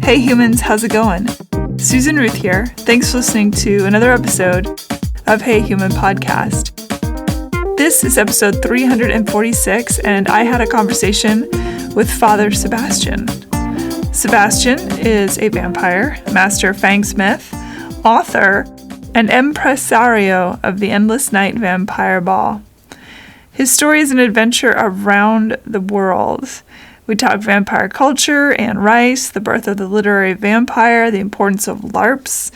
Hey humans, how's it going? Susan Ruth here. Thanks for listening to another episode of Hey Human Podcast. This is episode 346, and I had a conversation with Father Sebastiaan. Sebastiaan is a vampire, master fangsmith, author, and impresario of the Endless Night Vampire Ball. His story is an adventure around the world. We talk vampire culture, Anne Rice, the birth of the literary vampire, the importance of LARPs,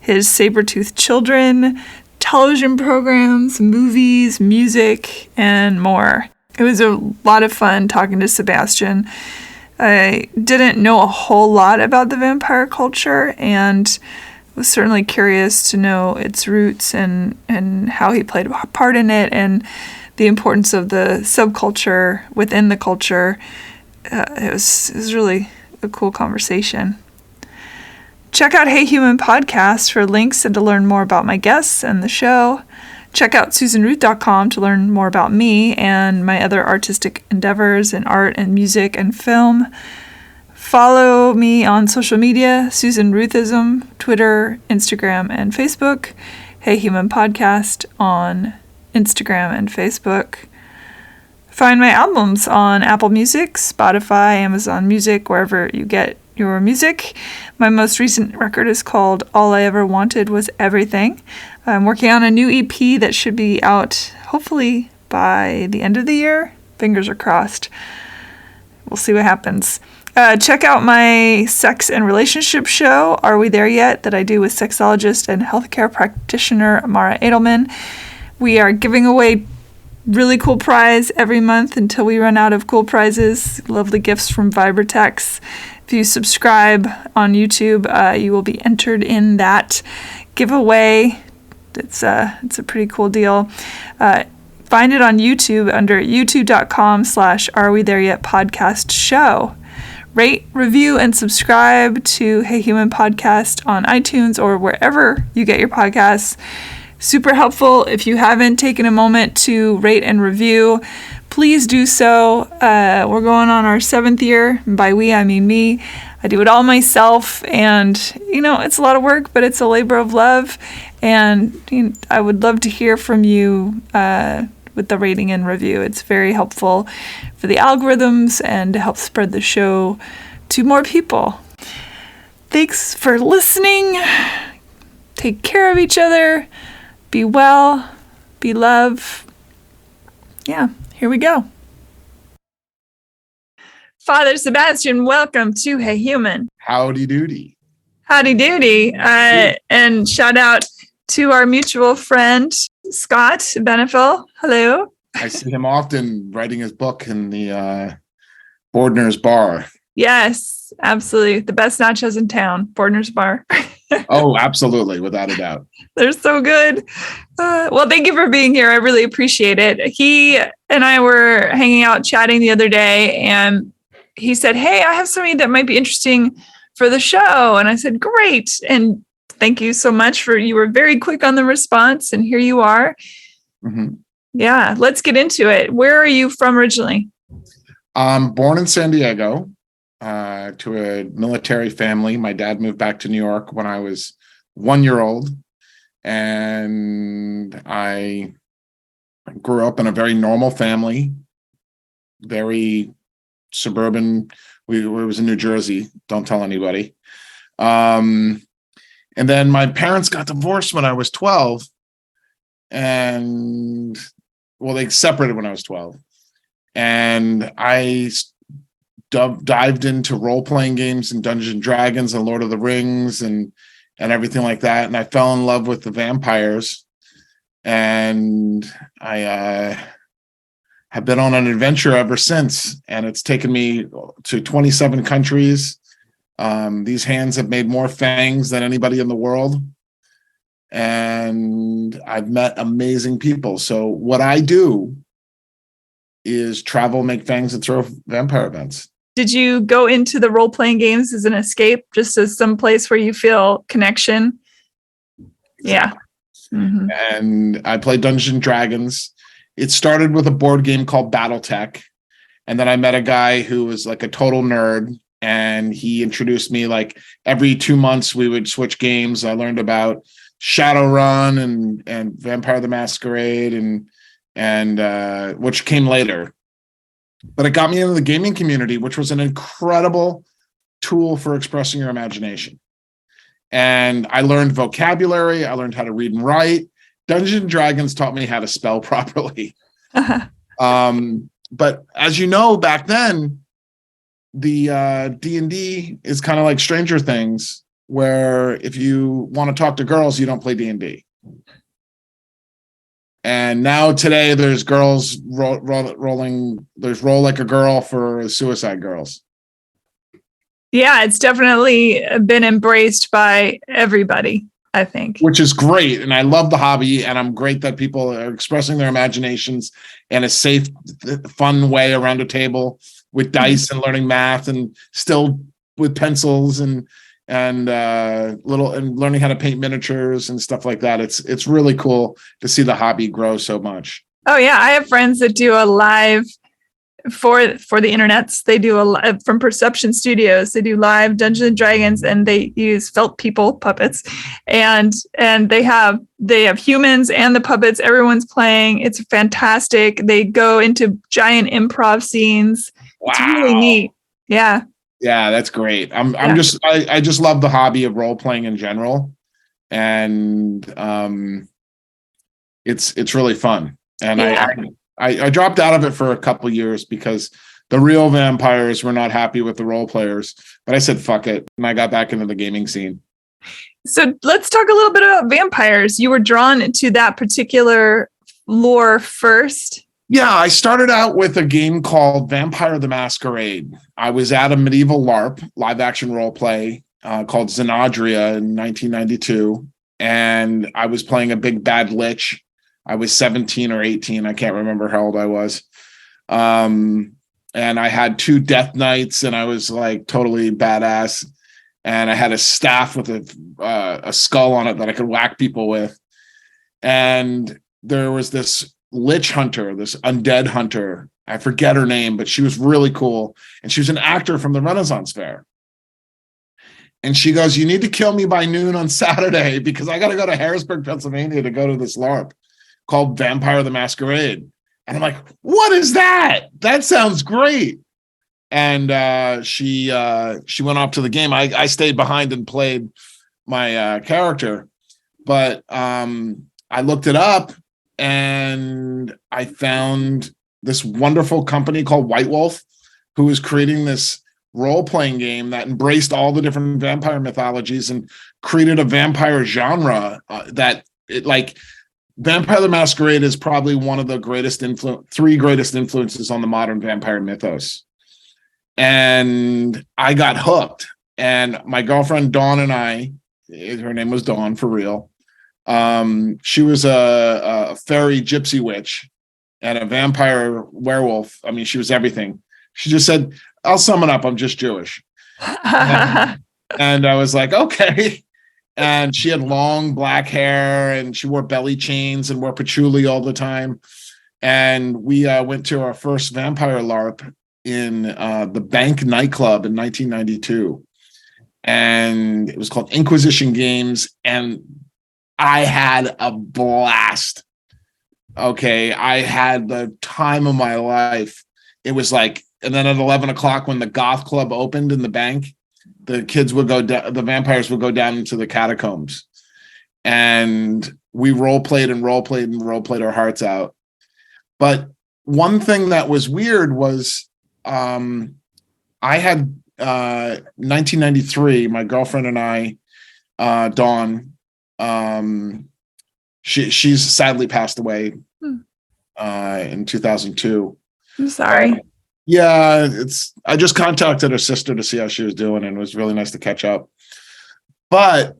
his Sabretooth children, television programs, movies, music, and more. It was a lot of fun talking to Sebastiaan. I didn't know a whole lot about the vampire culture and was certainly curious to know its roots and how he played a part in it and the importance of the subculture within the culture. It was really a cool conversation. Check out Hey Human Podcast for links and to learn more about my guests and the show. Check out susanruth.com to learn more about me and my other artistic endeavors in art and music and film. Follow me on social media, Susan Ruthism, Twitter, Instagram, and Facebook. Hey Human Podcast on Instagram and Facebook. Find my albums on Apple Music, Spotify, Amazon Music, wherever you get your music. My most recent record is called All I Ever Wanted Was Everything. I'm working on a new EP that should be out hopefully by the end of the year. Fingers are crossed. We'll see what happens. Check out my sex and relationship show, Are We There Yet?, that I do with sexologist and healthcare practitioner Mara Edelman. We are giving away really cool prize every month until we run out of cool prizes. Lovely gifts from Vibratex. If you subscribe on YouTube, you will be entered in that giveaway. It's a pretty cool deal. Find it on YouTube under youtube.com/Are We There Yet podcast show. Rate, review, and subscribe to Hey Human Podcast on iTunes or wherever you get your podcasts. Super helpful. If you haven't taken a moment to rate and review, please do so. We're going on our 7th year. By we, I mean me. I do it all myself, and it's a lot of work, but it's a labor of love. And I would love to hear from you with the rating and review. It's very helpful for the algorithms and to help spread the show to more people. Thanks for listening. Take care of each other. Be well, be love. Yeah, here we go. Father Sebastiaan, welcome to Hey Human. Howdy doody. Howdy doody. And shout out to our mutual friend, Scott Benefil. Hello. I see him often writing his book in the Bordner's Bar. Yes, absolutely. The best nachos in town, Bordner's Bar. Oh, absolutely, without a doubt. They're so good. Well, thank you for being here. I really appreciate it. He and I were hanging out chatting the other day, and he said, "Hey, I have something that might be interesting for the show." And I said, "Great." And thank you so much you were very quick on the response, and here you are. Mm-hmm. Yeah, let's get into it. Where are you from originally? Born in San Diego. To a military family. My dad moved back to New York when I was 1 year old, and I grew up in a very normal family, very suburban. It was in New Jersey. Don't tell anybody. And then my parents got divorced when I was 12, and they separated when I was 12, and I dived into role-playing games and Dungeons and Dragons and Lord of the Rings and everything like that. And I fell in love with the vampires. And I have been on an adventure ever since. And it's taken me to 27 countries. These hands have made more fangs than anybody in the world. And I've met amazing people. So what I do is travel, make fangs, and throw vampire events. Did you go into the role-playing games as an escape, just as some place where you feel connection? Yeah. Mm-hmm. And I played Dungeons and Dragons. It started with a board game called BattleTech. And then I met a guy who was like a total nerd and he introduced me, like, every 2 months we would switch games. I learned about Shadowrun and Vampire the Masquerade and which came later. But it got me into the gaming community, which was an incredible tool for expressing your imagination. And I learned vocabulary. I learned how to read and write. Dungeons and Dragons taught me how to spell properly. But as you know, back then, the D&D is kind of like Stranger Things, where if you want to talk to girls, you don't play D&D. And now today, there's girls rolling. There's Roll Like a Girl for Suicide Girls. Yeah, it's definitely been embraced by everybody, I think. Which is great. And I love the hobby. And I'm great that people are expressing their imaginations in a safe, fun way around a table with dice and learning math and still with pencils and learning how to paint miniatures and stuff like that. It's really cool to see the hobby grow so much. Oh yeah, I have friends that do a live for the internets. They do a live from Perception Studios. They do live Dungeons and Dragons, and they use felt people puppets, and they have humans and the puppets. Everyone's playing. It's fantastic. They go into giant improv scenes. Wow. It's really neat. Yeah. Yeah, that's great. I just love the hobby of role playing in general, and it's really fun. And yeah. I dropped out of it for a couple years because the real vampires were not happy with the role players. But I said fuck it, and I got back into the gaming scene. So let's talk a little bit about vampires. You were drawn to that particular lore first. Yeah, I started out with a game called Vampire the Masquerade. I was at a medieval LARP, live action role play, called Zenadria in 1992. And I was playing a big bad lich. I was 17 or 18. I can't remember how old I was. And I had 2 death knights, and I was like totally badass. And I had a staff with a skull on it that I could whack people with. And there was this lich hunter, this undead hunter. I forget her name, but she was really cool. And she was an actor from the Renaissance Fair. And she goes, "You need to kill me by noon on Saturday because I got to go to Harrisburg, Pennsylvania to go to this LARP called Vampire the Masquerade." And I'm like, "What is that? That sounds great." And she went off to the game. I stayed behind and played my character. But I looked it up, and I found this wonderful company called White Wolf, who was creating this role-playing game that embraced all the different vampire mythologies and created a vampire genre Vampire the Masquerade is probably one of the three greatest influences on the modern vampire mythos. And I got hooked. And my girlfriend Dawn and I, her name was Dawn for real. She was a fairy gypsy witch and a vampire werewolf. I mean, she was everything. She just said, "I'll sum it up. I'm just Jewish." And I was like, okay. And she had long black hair, and she wore belly chains and wore patchouli all the time. And we went to our first vampire LARP in the Bank nightclub in 1992. And it was called Inquisition Games. And I had a blast. Okay. I had the time of my life. It was like, and then at 11 o'clock when the goth club opened in the Bank, the kids would go down, the vampires would go down into the catacombs. And we role played our hearts out. But one thing that was weird was I had 1993, my girlfriend and I, Dawn, she's sadly passed away in 2002. I'm sorry. Yeah, I just contacted her sister to see how she was doing, and it was really nice to catch up. But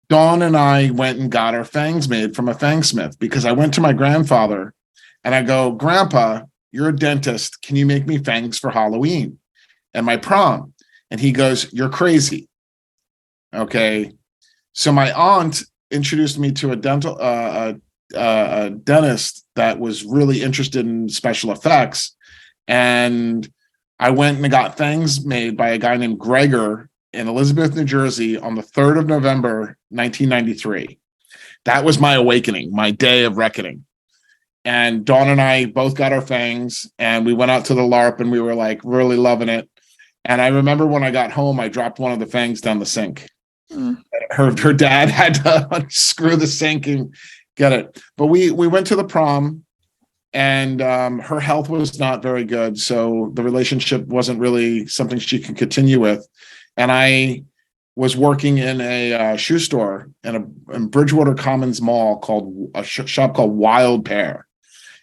Dawn and I went and got our fangs made from a fangsmith because I went to my grandfather and I go, "Grandpa, you're a dentist. Can you make me fangs for Halloween and my prom?" And he goes, "You're crazy." Okay. So my aunt introduced me to a dentist that was really interested in special effects. And I went and got fangs made by a guy named Gregor in Elizabeth, New Jersey on the 3rd of November, 1993. That was my awakening, my day of reckoning. And Dawn and I both got our fangs, and we went out to the LARP, and we were like really loving it. And I remember when I got home, I dropped one of the fangs down the sink. Her dad had to unscrew the sink and get it. But we went to the prom, and her health was not very good, so the relationship wasn't really something she could continue with. And I was working in a shoe store in Bridgewater Commons Mall called a shop called Wild Pair.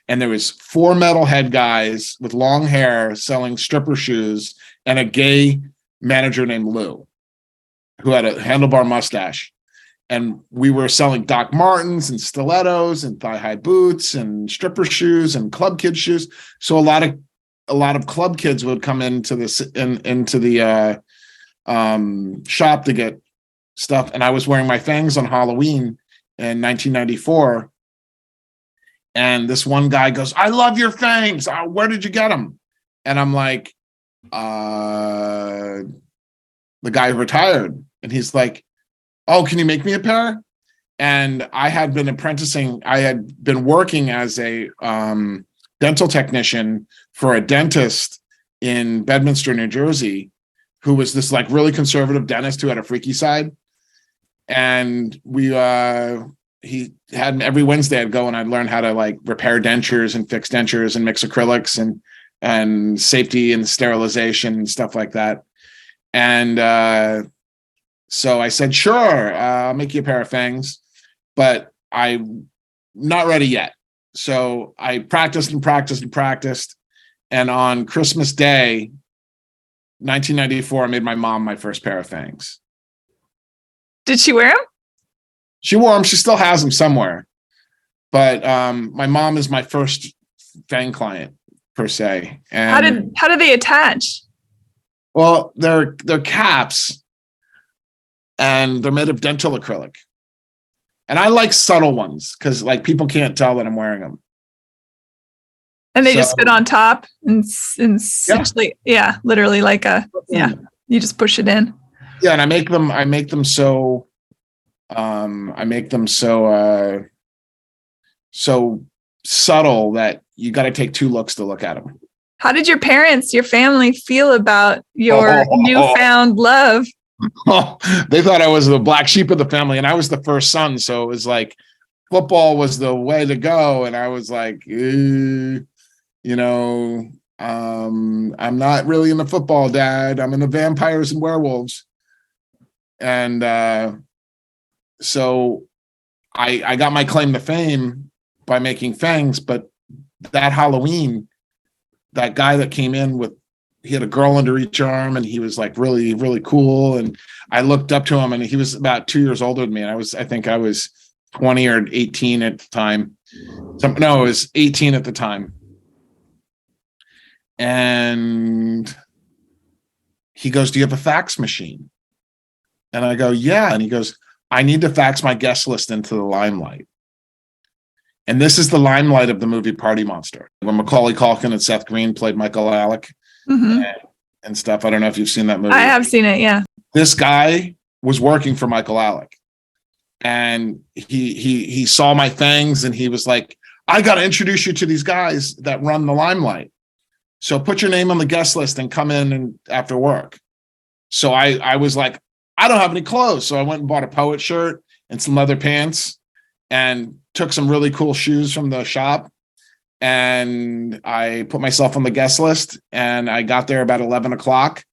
And there was 4 metalhead guys with long hair selling stripper shoes and a gay manager named Lou who had a handlebar mustache. And we were selling Doc Martens and stilettos and thigh-high boots and stripper shoes and club kid shoes. So a lot of club kids would come into the shop to get stuff. And I was wearing my fangs on Halloween in 1994. And this one guy goes, "I love your fangs. Where did you get them?" And I'm like, the guy retired. And he's like, "Oh, can you make me a pair?" And I had been apprenticing. I had been working as a dental technician for a dentist in Bedminster, New Jersey, who was this like really conservative dentist who had a freaky side. And he had every Wednesday I'd go and I'd learn how to like repair dentures and fix dentures and mix acrylics and safety and sterilization and stuff like that. And so I said, "Sure, I'll make you a pair of fangs, but I'm not ready yet." So I practiced and practiced and practiced. And on Christmas Day, 1994, I made my mom my first pair of fangs. Did she wear them? She wore them. She still has them somewhere. But my mom is my first fang client, per se. And how did they attach? Well, they're caps, and they're made of dental acrylic. And I like subtle ones because like people can't tell that I'm wearing them. And they just fit on top and essentially, literally like you just push it in. Yeah, and I make them so so subtle that you got to take 2 looks to look at them. How did your family feel about your newfound love? They thought I was the black sheep of the family, and I was the first son. So it was like football was the way to go. And I was like, I'm not really into football, Dad. I'm into vampires and werewolves. And so I got my claim to fame by making fangs. But that Halloween, that guy that came in he had a girl under each arm, and he was like really, really cool. And I looked up to him, and he was about 2 years older than me. And I think I was 20 or 18 at the time. I was 18 at the time. And he goes, "Do you have a fax machine?" And I go, "Yeah." And he goes, "I need to fax my guest list into the Limelight." And this is the Limelight of the movie Party Monster, when Macaulay Culkin and Seth Green played Michael Alec and stuff. I don't know if you've seen that movie. I have seen it, yeah. This guy was working for Michael Alec, and he saw my fangs, and he was like, "I got to introduce you to these guys that run the Limelight. So put your name on the guest list and come in and after work." So I was like, I don't have any clothes. So I went and bought a poet shirt and some leather pants and took some really cool shoes from the shop. And I put myself on the guest list, and I got there about 11 o'clock.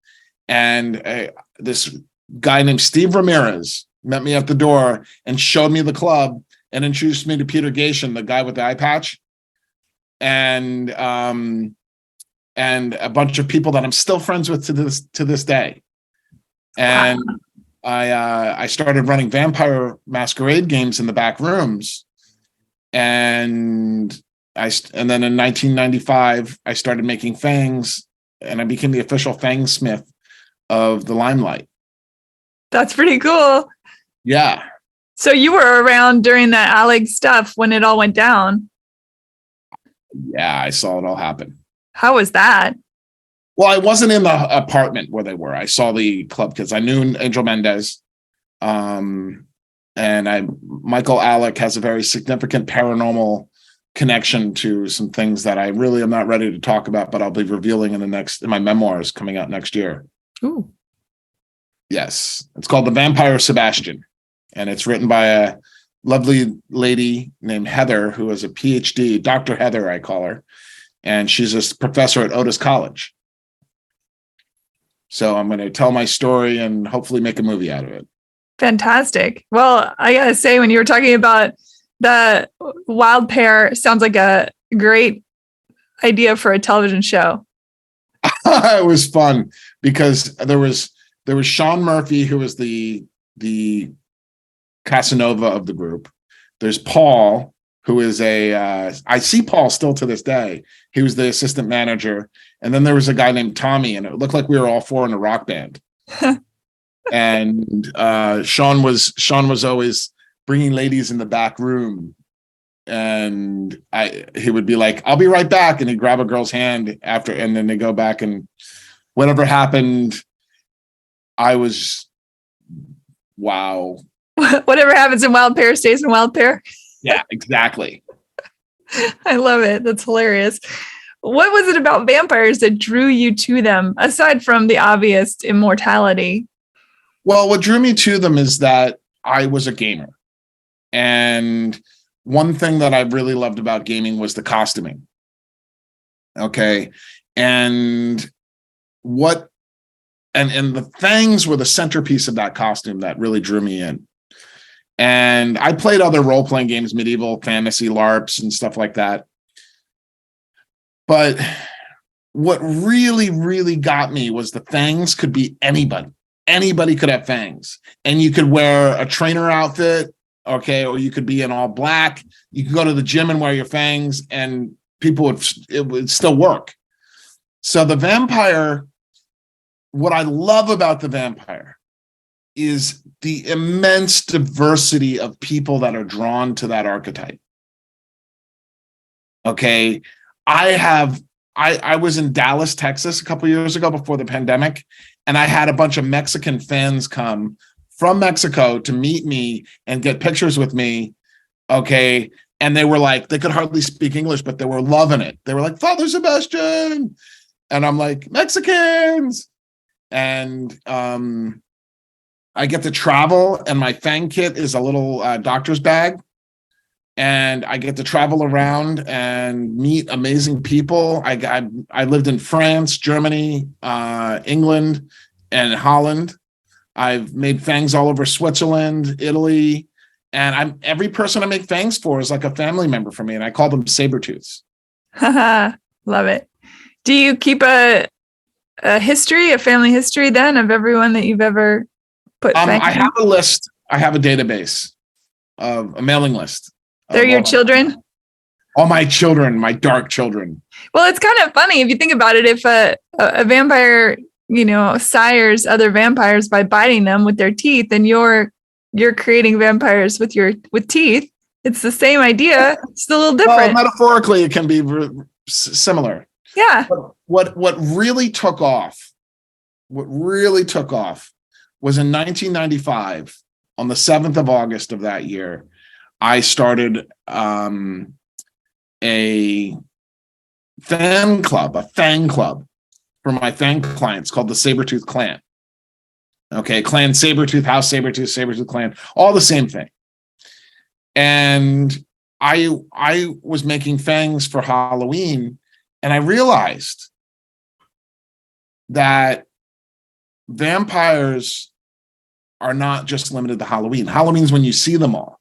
And this guy named Steve Ramirez met me at the door and showed me the club and introduced me to Peter Gation, the guy with the eye patch. And a bunch of people that I'm still friends with to this day. And I started running vampire masquerade games in the back rooms. And then in 1995, I started making fangs, and I became the official fangsmith of the Limelight. That's pretty cool. Yeah. So you were around during that Alec stuff when it all went down. Yeah, I saw it all happen. How was that? Well, I wasn't in the apartment where they were. I saw the club kids. I knew Angel Mendez. And Michael Alec has a very significant paranormal connection to some things that I really am not ready to talk about, but I'll be revealing in my memoirs coming out next year. Ooh. Yes. It's called The Vampyre Sebastiaan. And it's written by a lovely lady named Heather, who is a PhD, Dr. Heather, I call her. And she's a professor at Otis College. So I'm going to tell my story and hopefully make a movie out of it. Fantastic. Well, I gotta say, when you were talking about the wild pair, sounds like a great idea for a television show. It was fun because there was Sean Murphy, who was the Casanova of the group. There's Paul, who is I see Paul still to this day. He was the assistant manager. And then there was a guy named Tommy, and it looked like we were all four in a rock band. And Sean was always bringing ladies in the back room, and he would be like, "I'll be right back," and he'd grab a girl's hand after, and then they go back, and whatever happened, I was, wow. Whatever happens in wild pair stays in wild pair. Yeah, exactly. I love it. That's hilarious. What was it about vampires that drew you to them, aside from the obvious immortality? Well, what drew me to them is that I was a gamer. And one thing that I really loved about gaming was the costuming. Okay. And the fangs were the centerpiece of that costume that really drew me in. And I played other role-playing games, medieval fantasy, LARPs, and stuff like that. But what really, really got me was the fangs could be anybody. Anybody could have fangs, and you could wear a trainer outfit, okay, or you could be in all black. You could go to the gym and wear your fangs, and it would still work. So the vampire, what I love about the vampire is the immense diversity of people that are drawn to that archetype. Okay, I was in Dallas, Texas a couple of years ago before the pandemic, and I had a bunch of Mexican fans come from Mexico to meet me and get pictures with me. Okay. And they were like, they could hardly speak English, but they were loving it. They were like, Father Sebastiaan. And I'm like, Mexicans. And I get to travel, and my fang kit is a little doctor's bag. And I get to travel around and meet amazing people. I lived in France, Germany, England, and Holland. I've made fangs all over Switzerland, Italy, and every person I make fangs for is like a family member for me, and I call them Sabretooths. Love it. Do you keep a family history then of everyone that you've ever put fangs I have a list. I have a database of a mailing list. They're your children? All my children, my dark children. Well, it's kind of funny if you think about it. If a vampire, sires other vampires by biting them with their teeth, and you're creating vampires with teeth. It's the same idea. It's a little different. Well, metaphorically, it can be similar. Yeah. What really took off? What really took off was in 1995, on the 7th of August of that year. I started a fang club for my fang clients called the Sabretooth Clan. Okay, Clan Sabretooth, House Sabretooth, Sabretooth Clan, all the same thing. And I was making fangs for Halloween, and I realized that vampires are not just limited to Halloween. Halloween's when you see them all.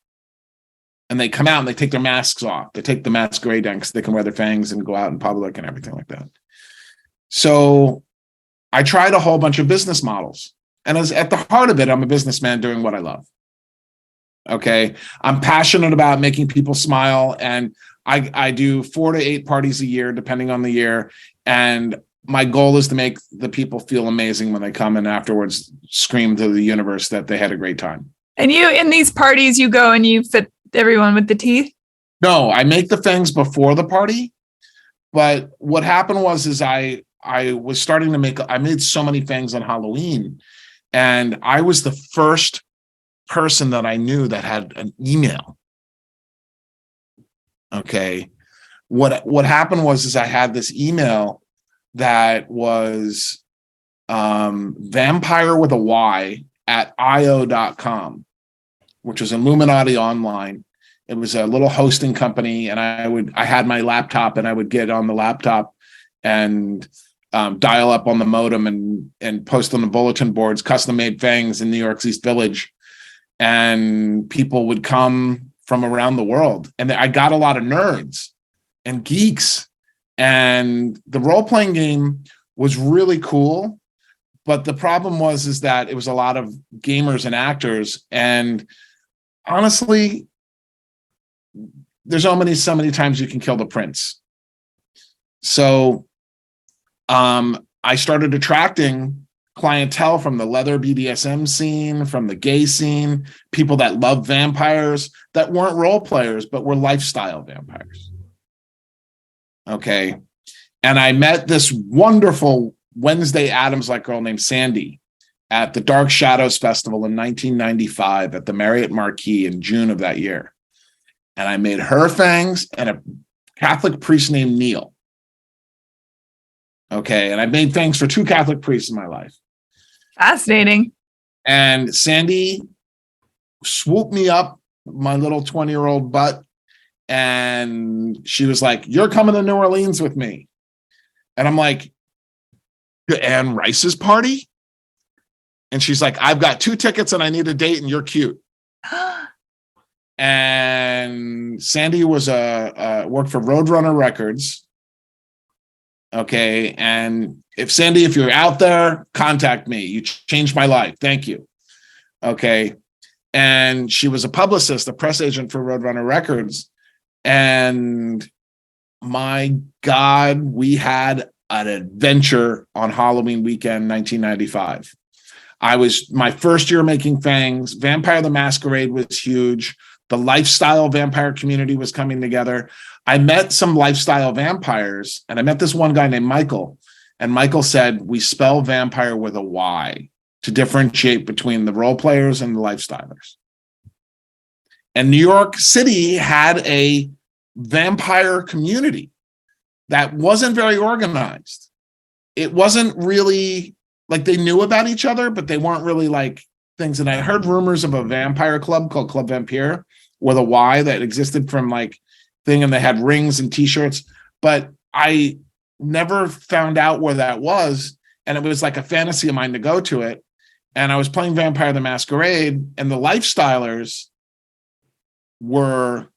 And they come out and they take their masks off. They take the masquerade down because they can wear their fangs and go out in public and everything like that. So I tried a whole bunch of business models. And as at the heart of it, I'm a businessman doing what I love. Okay. I'm passionate about making people smile. And I do 4 to 8 parties a year, depending on the year. And my goal is to make the people feel amazing when they come and afterwards scream to the universe that they had a great time. And you, in these parties, you go and you fit everyone with the teeth? No, I make the fangs before the party. But what happened was I was starting to I made so many fangs on Halloween, and I was the first person that I knew that had an email. Okay. What happened was I had this email that was Vampyre with a Y at io.com, which was Illuminati Online. It was a little hosting company, and I had my laptop, and I would get on the laptop and dial up on the modem and post on the bulletin boards, custom made fangs in New York's East Village, and people would come from around the world, and I got a lot of nerds and geeks, and the role-playing game was really cool. But the problem was that it was a lot of gamers and actors, and honestly, there's so many times you can kill the prince. So I started attracting clientele from the leather BDSM scene, from the gay scene, people that love vampires that weren't role players, but were lifestyle vampires. Okay. And I met this wonderful Wednesday Addams-like girl named Sandy at the Dark Shadows Festival in 1995 at the Marriott Marquis in June of that year. And I made her fangs and a Catholic priest named Neil. Okay. And I made fangs for 2 Catholic priests in my life. Fascinating. And Sandy swooped me up, my little 20-year-old butt, and she was like, "You're coming to New Orleans with me." And I'm like, "To Anne Rice's party?" And she's like, "I've got 2 tickets and I need a date, and you're cute." And Sandy was worked for Roadrunner Records. Okay. And if you're out there, contact me. You changed my life. Thank you. Okay. And she was a publicist, a press agent for Roadrunner Records. And my God, we had an adventure on Halloween weekend, 1995. I was my first year making fangs. Vampire the Masquerade was huge. The lifestyle vampire community was coming together. I met some lifestyle vampires, and I met this one guy named Michael. And Michael said, "We spell vampire with a Y to differentiate between the role players and the lifestylers." And New York City had a vampire community that wasn't very organized. It wasn't really like they knew about each other, but they weren't really like things. And I heard rumors of a vampire club called Club Vampyre with a Y that existed from like thing, and they had rings and t-shirts, but I never found out where that was. And it was like a fantasy of mine to go to it. And I was playing Vampire the Masquerade, and the lifestylers were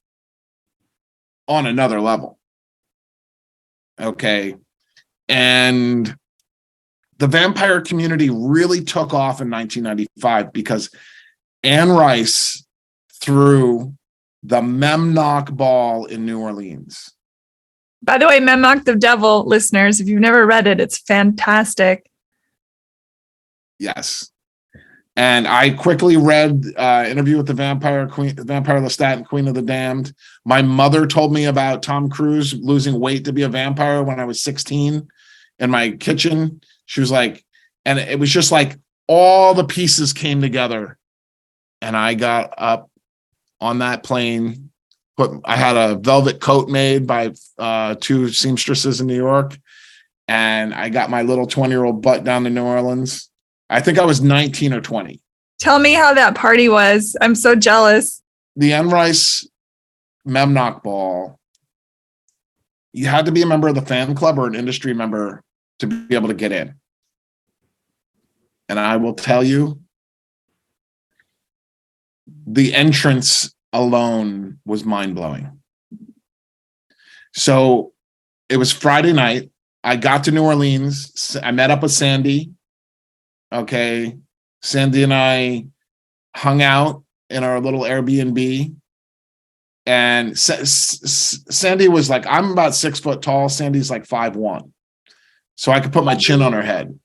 on another level. Okay. And the vampire community really took off in 1995 because Anne Rice threw the Memnock Ball in New Orleans. By the way, Memnock the Devil, listeners, if you've never read it, it's fantastic. Yes. And I quickly read Interview with the Vampire, Vampire Lestat and Queen of the Damned. My mother told me about Tom Cruise losing weight to be a vampire when I was 16 in my kitchen. She was like, and it was just like all the pieces came together. And I got up on that plane. I had a velvet coat made by 2 seamstresses in New York. And I got my little 20-year-old butt down to New Orleans. I think I was 19 or 20. Tell me how that party was. I'm so jealous. The Anne Rice Memnock Ball, you had to be a member of the fan club or an industry member to be able to get in. And I will tell you, the entrance alone was mind-blowing. So it was Friday night. I got to New Orleans. I met up with Sandy. Okay. Sandy and I hung out in our little Airbnb. And Sandy was like, I'm about 6 foot tall. Sandy's like 5'1". So I could put my chin on her head.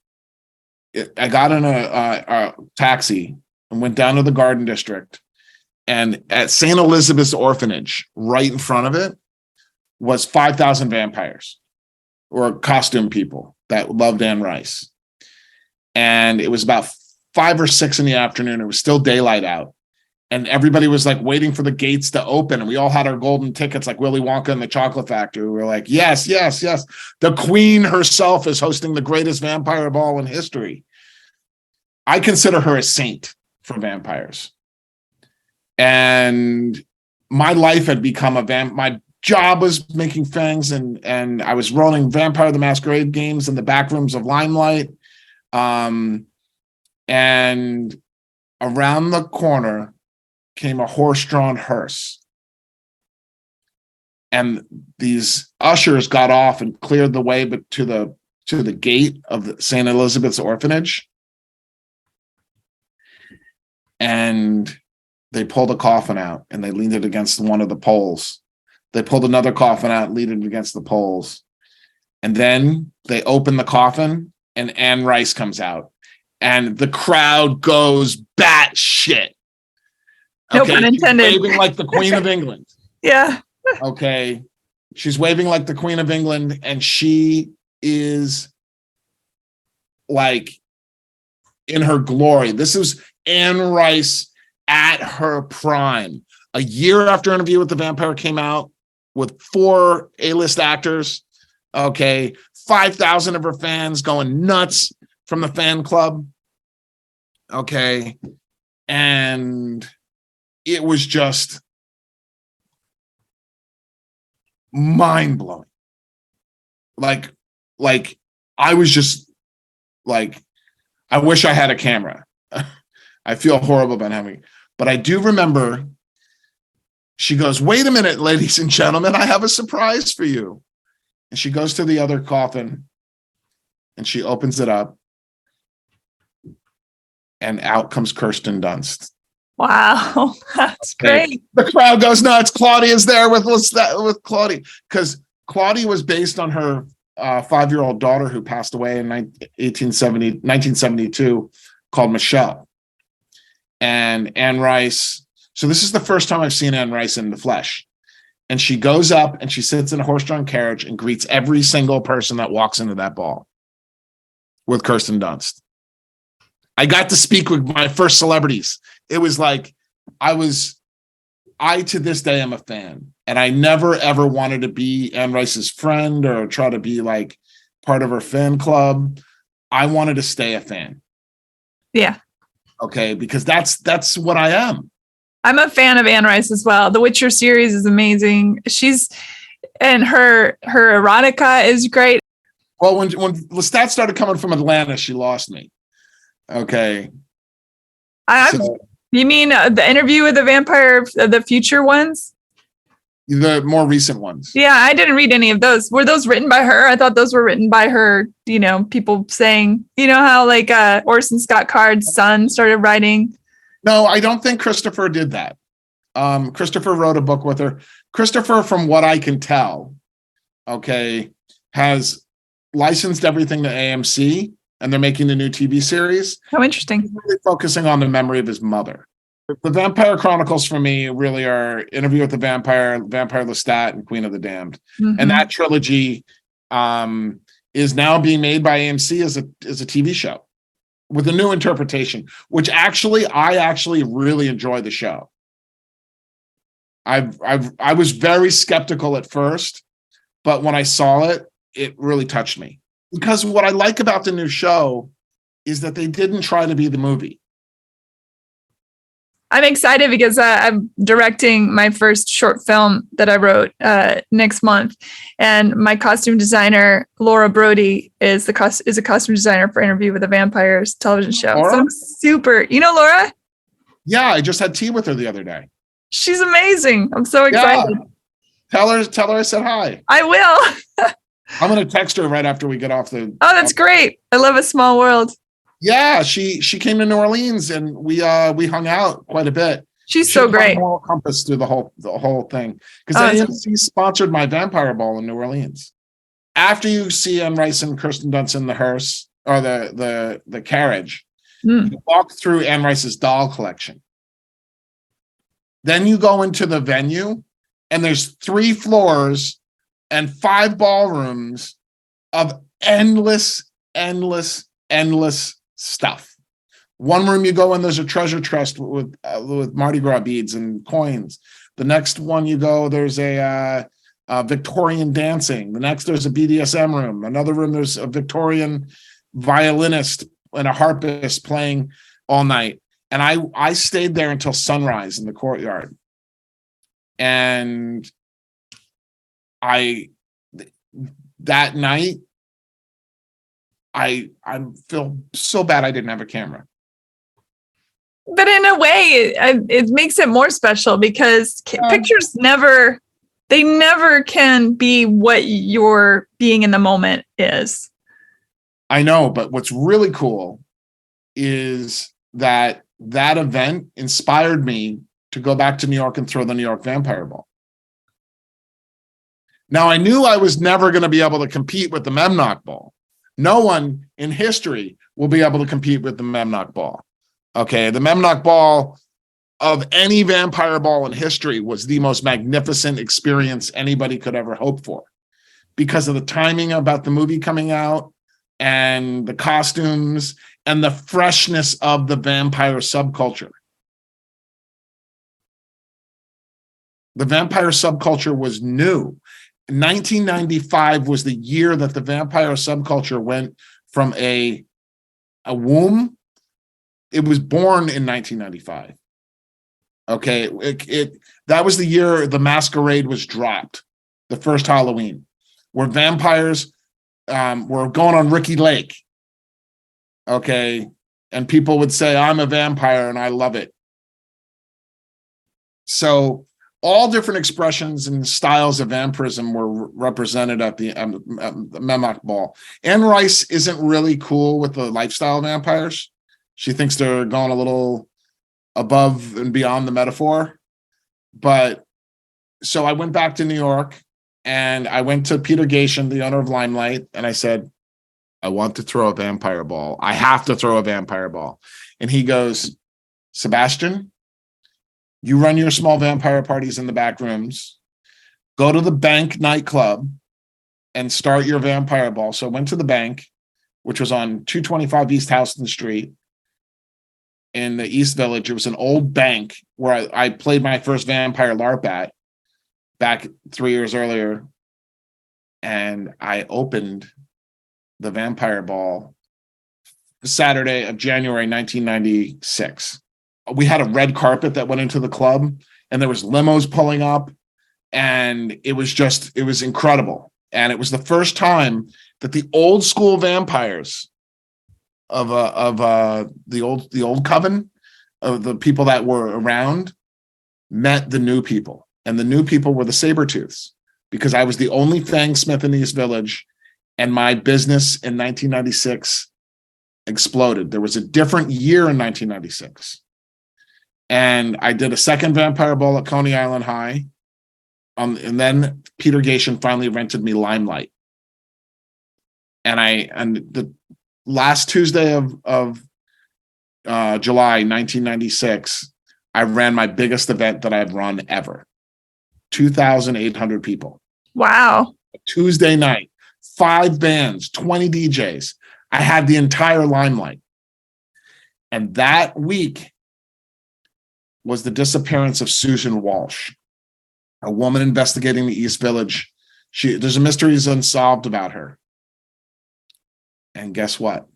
I got in a taxi and went down to the Garden District. And at St. Elizabeth's Orphanage, right in front of it, was 5,000 vampires or costume people that loved Anne Rice. And it was about 5 or 6 in the afternoon. It was still daylight out. And everybody was like waiting for the gates to open. And we all had our golden tickets like Willy Wonka and the Chocolate Factory. We were like, yes, yes, yes. The queen herself is hosting the greatest vampire ball in history. I consider her a saint for vampires. And my life had become my job was making fangs, and I was running Vampire the Masquerade games in the back rooms of Limelight. And around the corner came a horse-drawn hearse. And these ushers got off and cleared the way to the gate of the St. Elizabeth's Orphanage. And they pulled a coffin out and they leaned it against one of the poles. They pulled another coffin out, leaned it against the poles. And then they opened the coffin and Anne Rice comes out. And the crowd goes batshit. No pun intended. She's waving like the Queen of England. Yeah. Okay. She's waving like the Queen of England, and she is like in her glory. This is Anne Rice at her prime. A year after Interview with the Vampire came out with 4 A-list actors. Okay. 5,000 of her fans going nuts from the fan club. Okay. And it was just mind-blowing. Like I was just like, I wish I had a camera. I feel horrible about having, but I do remember she goes, wait a minute, ladies and gentlemen, I have a surprise for you. And she goes to the other coffin and she opens it up, and out comes Kirsten Dunst. Wow, that's great. The crowd goes nuts. Claudia's there with Claudia, because Claudia was based on her 5-year-old daughter who passed away in 1972, called Michelle. And Anne Rice. So this is the first time I've seen Anne Rice in the flesh. And she goes up and she sits in a horse-drawn carriage and greets every single person that walks into that ball with Kirsten Dunst. I got to speak with my first celebrities. It was like, I to this day am a fan, and I never ever wanted to be Anne Rice's friend or try to be like part of her fan club. I wanted to stay a fan. Yeah. Okay. Because that's what I am. I'm a fan of Anne Rice as well. The Witcher series is amazing. And her erotica is great. Well, when Lestat started coming from Atlanta, she lost me. Okay. You mean the Interview with the Vampire, the future ones? The more recent ones. Yeah, I didn't read any of those. Were those written by her? I thought those were written by her, people saying, how like Orson Scott Card's son started writing. No, I don't think Christopher did that. Christopher wrote a book with her. Christopher, from what I can tell, okay, has licensed everything to AMC, and they're making the new TV series. Oh, interesting. He's really focusing on the memory of his mother. The Vampire Chronicles for me really are Interview with the Vampire, Vampire Lestat, and Queen of the Damned. Mm-hmm. And that trilogy is now being made by AMC as a TV show with a new interpretation, which I actually really enjoy the show. I was very skeptical at first, but when I saw it, it really touched me. Because what I like about the new show is that they didn't try to be the movie. I'm excited because I'm directing my first short film that I wrote next month, and my costume designer Laura Brody is a costume designer for Interview with the Vampires television show. Laura? So I'm super. Laura? Yeah, I just had tea with her the other day. She's amazing. I'm so excited. Yeah. Tell her I said hi. I will. I'm going to text her right after we get off the. Oh, that's great. I love A Small World. Yeah, she came to New Orleans and we hung out quite a bit. She's so great. Moral compass through the whole thing, because AMC sponsored my Vampire Ball in New Orleans. After you see Anne Rice and Kirsten Dunst in the hearse or the carriage, you walk through Anne Rice's doll collection. Then you go into the venue, and there's 3 floors and 5 ballrooms of endless, endless stuff. One room you go in, there's a treasure chest with Mardi Gras beads and coins. The next one you go, there's a Victorian dancing. The next, there's a BDSM room. Another room, there's a Victorian violinist and a harpist playing all night. And I stayed there until sunrise in the courtyard. And that night, I feel so bad I didn't have a camera. But in a way, it makes it more special because pictures never can be what your being in the moment is. I know, but what's really cool is that event inspired me to go back to New York and throw the New York Vampire Ball. Now, I knew I was never going to be able to compete with the Memnock Ball. No one in history will be able to compete with the Memnock Ball. Okay, the Memnock Ball of any vampire ball in history was the most magnificent experience anybody could ever hope for because of the timing about the movie coming out and the costumes and the freshness of the vampire subculture. The vampire subculture was new. 1995 was the year that the vampire subculture went from a womb. It was born in 1995. Okay, that was the year the masquerade was dropped, the first Halloween, where vampires were going on Ricky Lake. Okay, and people would say, I'm a vampire and I love it. So all different expressions and styles of vampirism were represented at the Memnock Ball. Anne Rice isn't really cool with the lifestyle vampires. She thinks they're going a little above and beyond the metaphor. But so I went back to New York and I went to Peter Gation, the owner of Limelight, and I said, I want to throw a vampire ball. I have to throw a vampire ball. And he goes, Sebastian, you run your small vampire parties in the back rooms. Go to the Bank nightclub and start your vampire ball. So I went to the Bank, which was on 225 East Houston Street in the East Village. It was an old bank where I played my first vampire LARP at back 3 years earlier. And I opened the vampire ball Saturday of January 1996. We had a red carpet that went into the club and there was limos pulling up and it was incredible. And it was the first time that the old school vampires of the old coven of the people that were around met the new people. And the new people were the Sabretooths because I was the only fangsmith in East Village and my business in 1996 exploded. There was a different year in 1996. And I did a second vampire ball at Coney Island High. And then Peter Gation finally rented me Limelight. And the last Tuesday of July 1996, I ran my biggest event that I've run ever. 2,800 people. Wow. Tuesday night, 5 bands, 20 DJs. I had the entire Limelight. And that week was the disappearance of Susan Walsh, a woman investigating the East Village. There's a mystery unsolved about her. And guess what?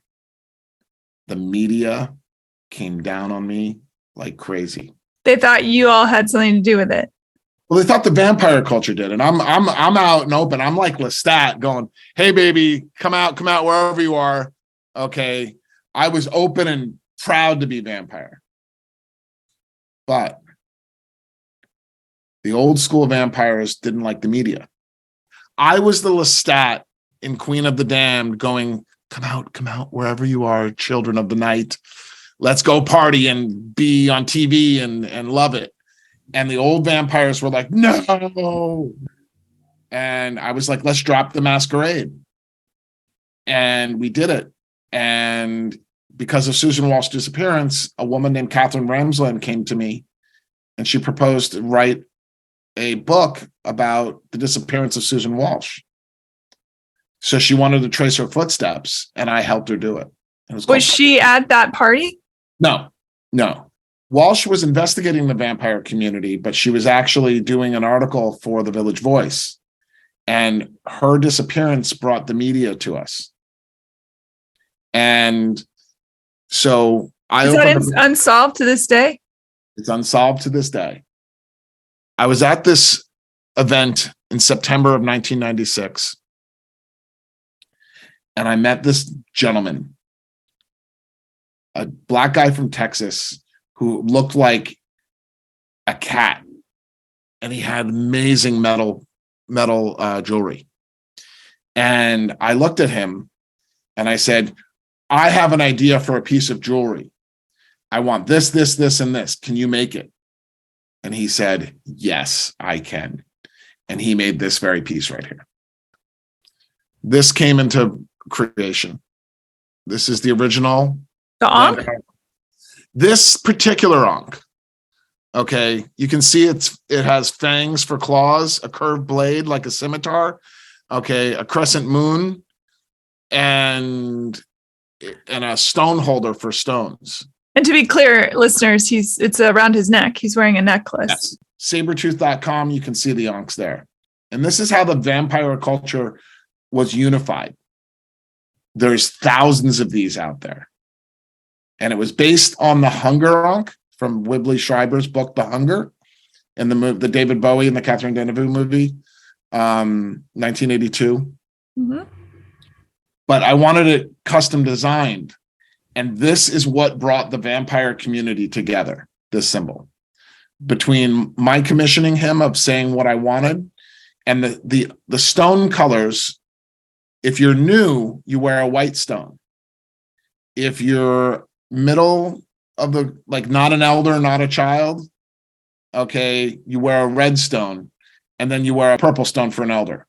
The media came down on me like crazy. They thought you all had something to do with it. Well, they thought the vampire culture did. And I'm out and open. I'm like Lestat going, hey, baby, come out wherever you are. Okay. I was open and proud to be vampire. But the old school vampires didn't like the media. I was the Lestat in Queen of the Damned going, come out, wherever you are, children of the night. Let's go party and be on TV and love it. And the old vampires were like, no. And I was like, let's drop the masquerade. And we did it. And because of Susan Walsh's disappearance, a woman named Catherine Ramsland came to me and she proposed to write a book about the disappearance of Susan Walsh. So she wanted to trace her footsteps, and I helped her do it. Was she at that party? No. Walsh was investigating the vampire community, but she was actually doing an article for the Village Voice, and her disappearance brought the media to us. And so Is that unsolved to this day? It's unsolved to this day. I was at this event in September of 1996, and I met this gentleman, a black guy from Texas who looked like a cat, and he had amazing metal jewelry. And I looked at him and I said, I have an idea for a piece of jewelry. I want this, and this. Can you make it? And he said, yes, I can. And he made this very piece right here. This came into creation. This is the original. The Ankh? This particular Ankh. Okay, you can see it has fangs for claws, a curved blade like a scimitar, okay, a crescent moon, and a stone holder for stones. And to be clear, listeners, it's around his neck. He's wearing a necklace. Yes. Sabretooth.com, you can see the Ankhs there. And this is how the vampire culture was unified. There's thousands of these out there. And it was based on the Hunger Ankh from Whibley Schreiber's book, The Hunger, and the David Bowie and the Catherine Deneuve movie, 1982. Mm-hmm. But I wanted it custom designed. And this is what brought the vampire community together, this symbol. Between my commissioning him of saying what I wanted and the stone colors, if you're new, you wear a white stone. If you're middle of the, like not an elder, not a child, okay, you wear a red stone, and then you wear a purple stone for an elder.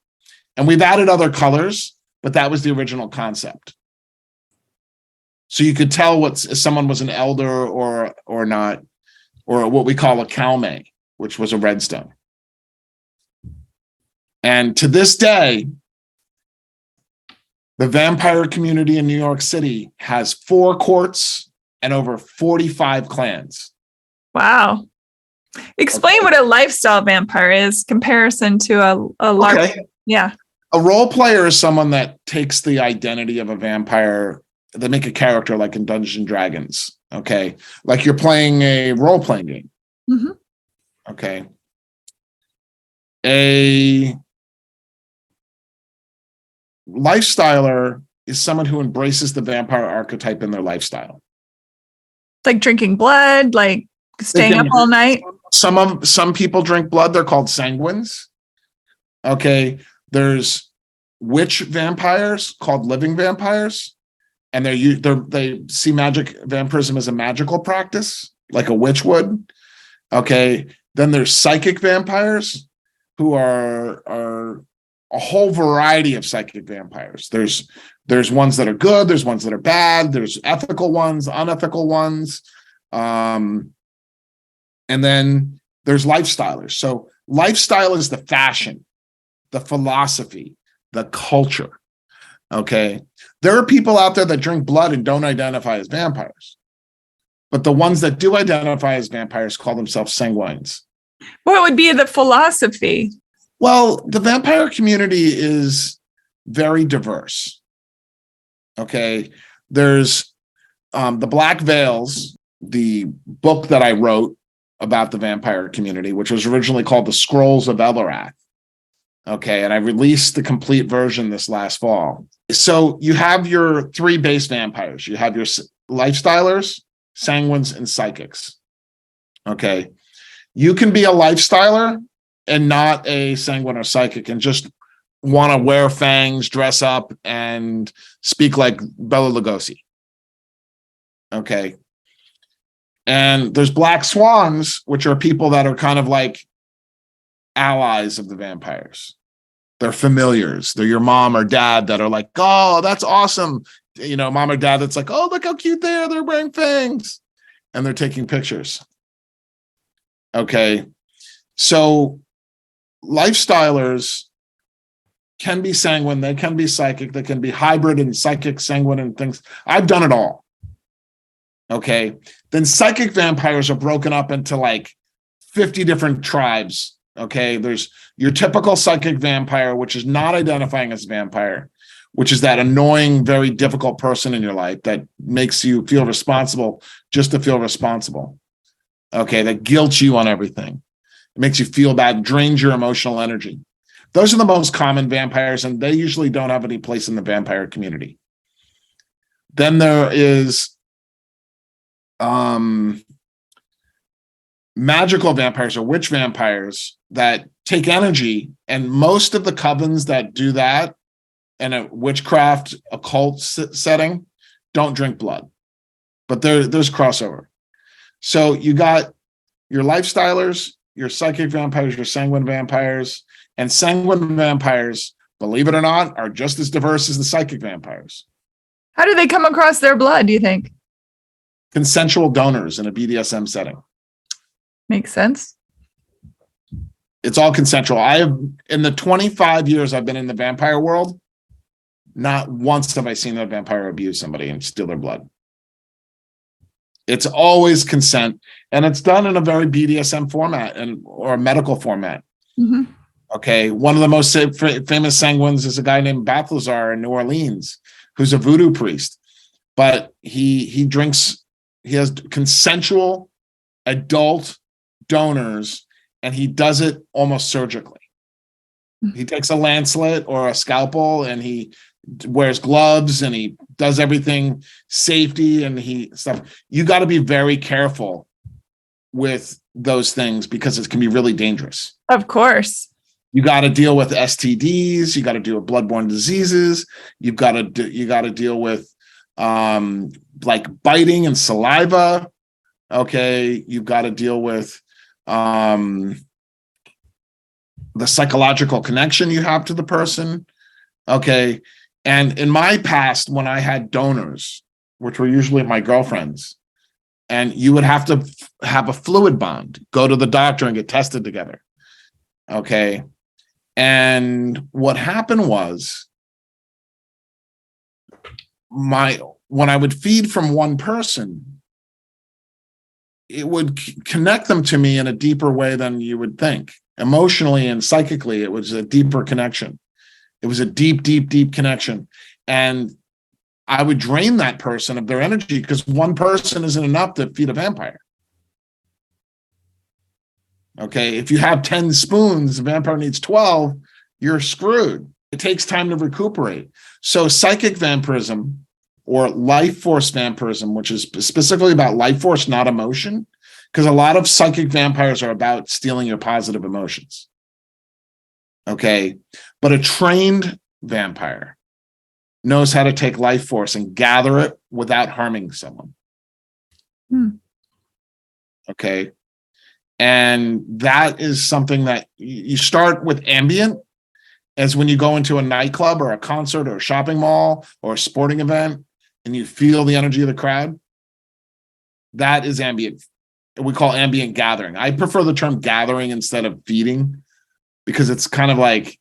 And we've added other colors, but that was the original concept. So you could tell if someone was an elder or not, or what we call a Kalme, which was a red stone. And to this day, the vampire community in New York City has 4 courts and over 45 clans. Wow. Explain what a lifestyle vampire is comparison to a LARP. Okay. Yeah. A role player is someone that takes the identity of a vampire. They make a character like in Dungeons and Dragons. Okay. Like you're playing a role-playing game. Mm-hmm. Okay. A lifestyler is someone who embraces the vampire archetype in their lifestyle. Like drinking blood, like staying up all night. Some people drink blood. They're called sanguines. Okay. There's witch vampires called living vampires. And they see magic vampirism as a magical practice, like a witch would. Okay. Then there's psychic vampires who are a whole variety of psychic vampires. There's ones that are good. There's ones that are bad. There's ethical ones, unethical ones. And then there's lifestylers. So lifestyle is the fashion, the philosophy, the culture. Okay. There are people out there that drink blood and don't identify as vampires. But the ones that do identify as vampires call themselves sanguines. What would be the philosophy? Well, the vampire community is very diverse. Okay. There's the Black Veils, the book that I wrote about the vampire community, which was originally called The Scrolls of Elarath. Okay. And I released the complete version this last fall. So you have your 3 base vampires. You have your lifestylers, sanguines, and psychics. Okay. You can be a lifestyler and not a sanguine or psychic and just want to wear fangs, dress up, and speak like Bela Lugosi. Okay. And there's black swans, which are people that are kind of like allies of the vampires. They're familiars. They're your mom or dad that are like, oh, that's awesome. You know, mom or dad that's like, oh, look how cute they are. They're wearing fangs. And they're taking pictures. Okay. So lifestylers can be sanguine, they can be psychic, they can be hybrid and psychic, sanguine, and things. I've done it all. Okay. Then psychic vampires are broken up into like 50 different tribes. Okay. There's your typical psychic vampire, which is not identifying as a vampire, which is that annoying, very difficult person in your life that makes you feel responsible just to feel responsible. Okay. That guilts you on everything. It makes you feel bad, drains your emotional energy. Those are the most common vampires, and they usually don't have any place in the vampire community. Then there is magical vampires or witch vampires that take energy, and most of the covens that do that in a witchcraft occult setting don't drink blood, but there's crossover. So you got your lifestylers, your psychic vampires, your sanguine vampires, and sanguine vampires, believe it or not, are just as diverse as the psychic vampires. How do they come across their blood, do you think? Consensual donors in a BDSM setting. Makes sense. It's all consensual. In the 25 years I've been in the vampire world, not once have I seen a vampire abuse somebody and steal their blood. It's always consent, and it's done in a very BDSM format or a medical format. Mm-hmm. Okay. One of the most famous sanguines is a guy named Balthazar in New Orleans, who's a voodoo priest, but he has consensual adult donors, and he does it almost surgically. He takes a lancelet or a scalpel, and he wears gloves, and he does everything safety and stuff. You got to be very careful with those things because it can be really dangerous. Of course. You got to deal with STDs. You got to deal with bloodborne diseases. You got to deal with like biting and saliva. Okay, you've got to deal with the psychological connection you have to the person. Okay, and in my past, when I had donors, which were usually my girlfriends, and you would have to have a fluid bond, go to the doctor and get tested together. Okay. And what happened was when I would feed from one person, it would connect them to me in a deeper way than you would think. Emotionally and psychically, it was a deeper connection. It was a deep, deep, deep connection. And I would drain that person of their energy because one person isn't enough to feed a vampire. Okay, if you have 10 spoons, the vampire needs 12, you're screwed. It takes time to recuperate. So psychic vampirism or life force vampirism, which is specifically about life force, not emotion, because a lot of psychic vampires are about stealing your positive emotions. Okay, but a trained vampire knows how to take life force and gather it without harming someone. Okay. And that is something that you start with ambient, as when you go into a nightclub or a concert or a shopping mall or a sporting event and you feel the energy of the crowd. That is ambient. We call ambient gathering. I prefer the term gathering instead of feeding because it's kind of like,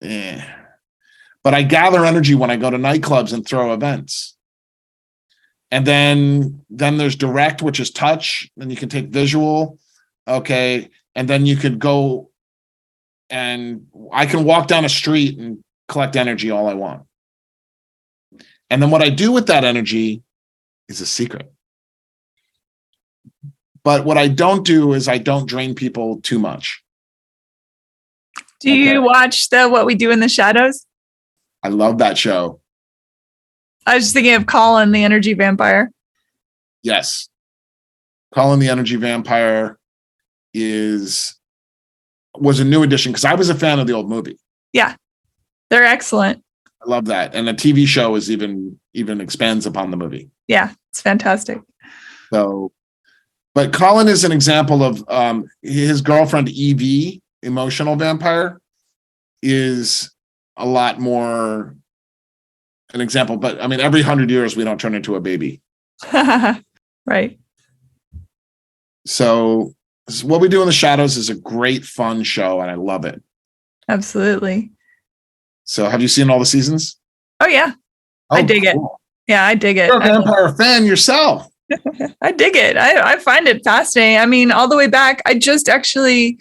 But I gather energy when I go to nightclubs and throw events. And then there's direct, which is touch. Then you can take visual. Okay. And then you could go and I can walk down a street and collect energy all I want. And then what I do with that energy is a secret. But what I don't do is I don't drain people too much. Do you watch What We Do in the Shadows? I love that show. I was just thinking of Colin, the energy vampire. Yes. Colin, the energy vampire was a new addition because I was a fan of the old movie. Yeah. They're excellent. I love that. And the TV show is even expands upon the movie. Yeah, it's fantastic. So, but Colin is an example of his girlfriend, Evie, emotional vampire, is a lot more an example. But I mean, every 100 years, we don't turn into a baby. Right. So What We Do in the Shadows is a great, fun show, and I love it. Absolutely. So have you seen all the seasons? Oh yeah, I dig it. Yeah, I dig it. You're a vampire fan yourself. I dig it. I find it fascinating. I mean, all the way back, I just actually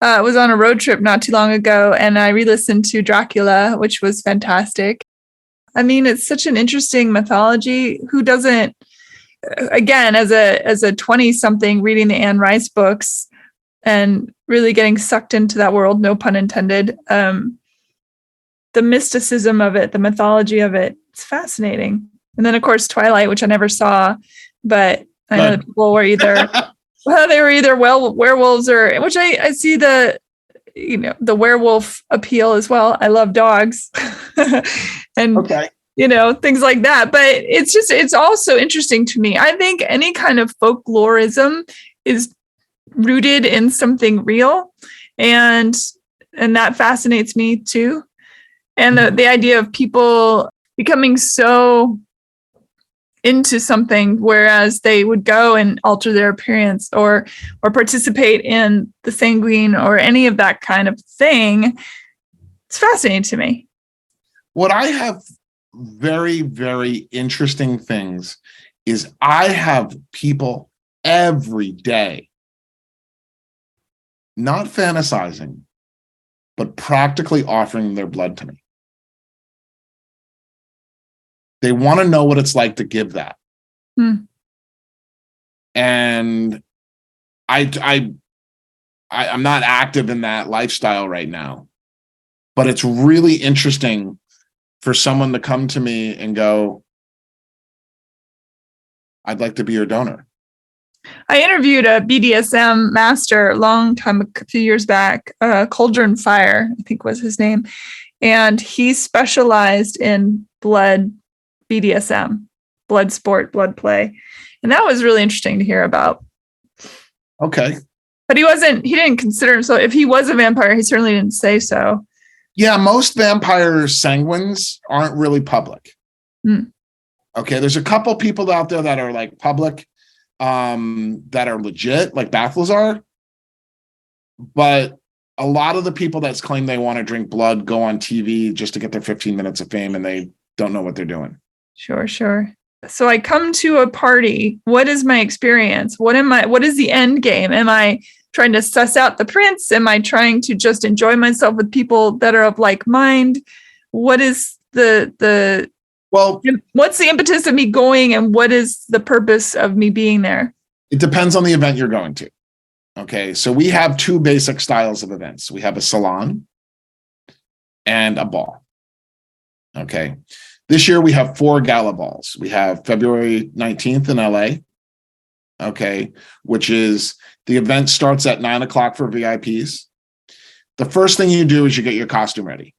was on a road trip not too long ago, and I re-listened to Dracula, which was fantastic. I mean, it's such an interesting mythology. Who doesn't? Again, as a 20-something reading the Anne Rice books and really getting sucked into that world, no pun intended. The mysticism of it, the mythology of it, it's fascinating. And then, of course, Twilight, which I never saw, but I know that people were either werewolves or, which I see the werewolf appeal as well. I love dogs and, things like that. But it's also interesting to me. I think any kind of folklorism is rooted in something real. And that fascinates me too. And the idea of people becoming so into something, whereas they would go and alter their appearance or participate in the sanguine or any of that kind of thing. It's fascinating to me. What I have very, very interesting things is I have people every day not fantasizing, but practically offering their blood to me. They want to know what it's like to give that. And I'm not active in that lifestyle right now, but it's really interesting for someone to come to me and go, I'd like to be your donor. I interviewed a BDSM master a few years back, Cauldron Fire, I think was his name. And he specialized in blood BDSM, blood sport, blood play. And that was really interesting to hear about. Okay. But he didn't consider himself, if he was a vampire, he certainly didn't say so. Yeah, most vampire sanguines aren't really public. Okay, there's a couple people out there that are like public, that are legit, like Balthazar. But a lot of the people that claim they want to drink blood go on TV just to get their 15 minutes of fame, and they don't know what they're doing. Sure. So I come to a party. What is my experience? What is the end game? Am I trying to suss out the prince? Am I trying to just enjoy myself with people that are of like mind? What is what's the impetus of me going, and what is the purpose of me being there? It depends on the event you're going to. Okay, so we have two basic styles of events. We have a salon and a ball. Okay. This year we have 4 gala balls. We have February 19th in LA. Okay. Which is, the event starts at 9:00 for VIPs. The first thing you do is you get your costume ready.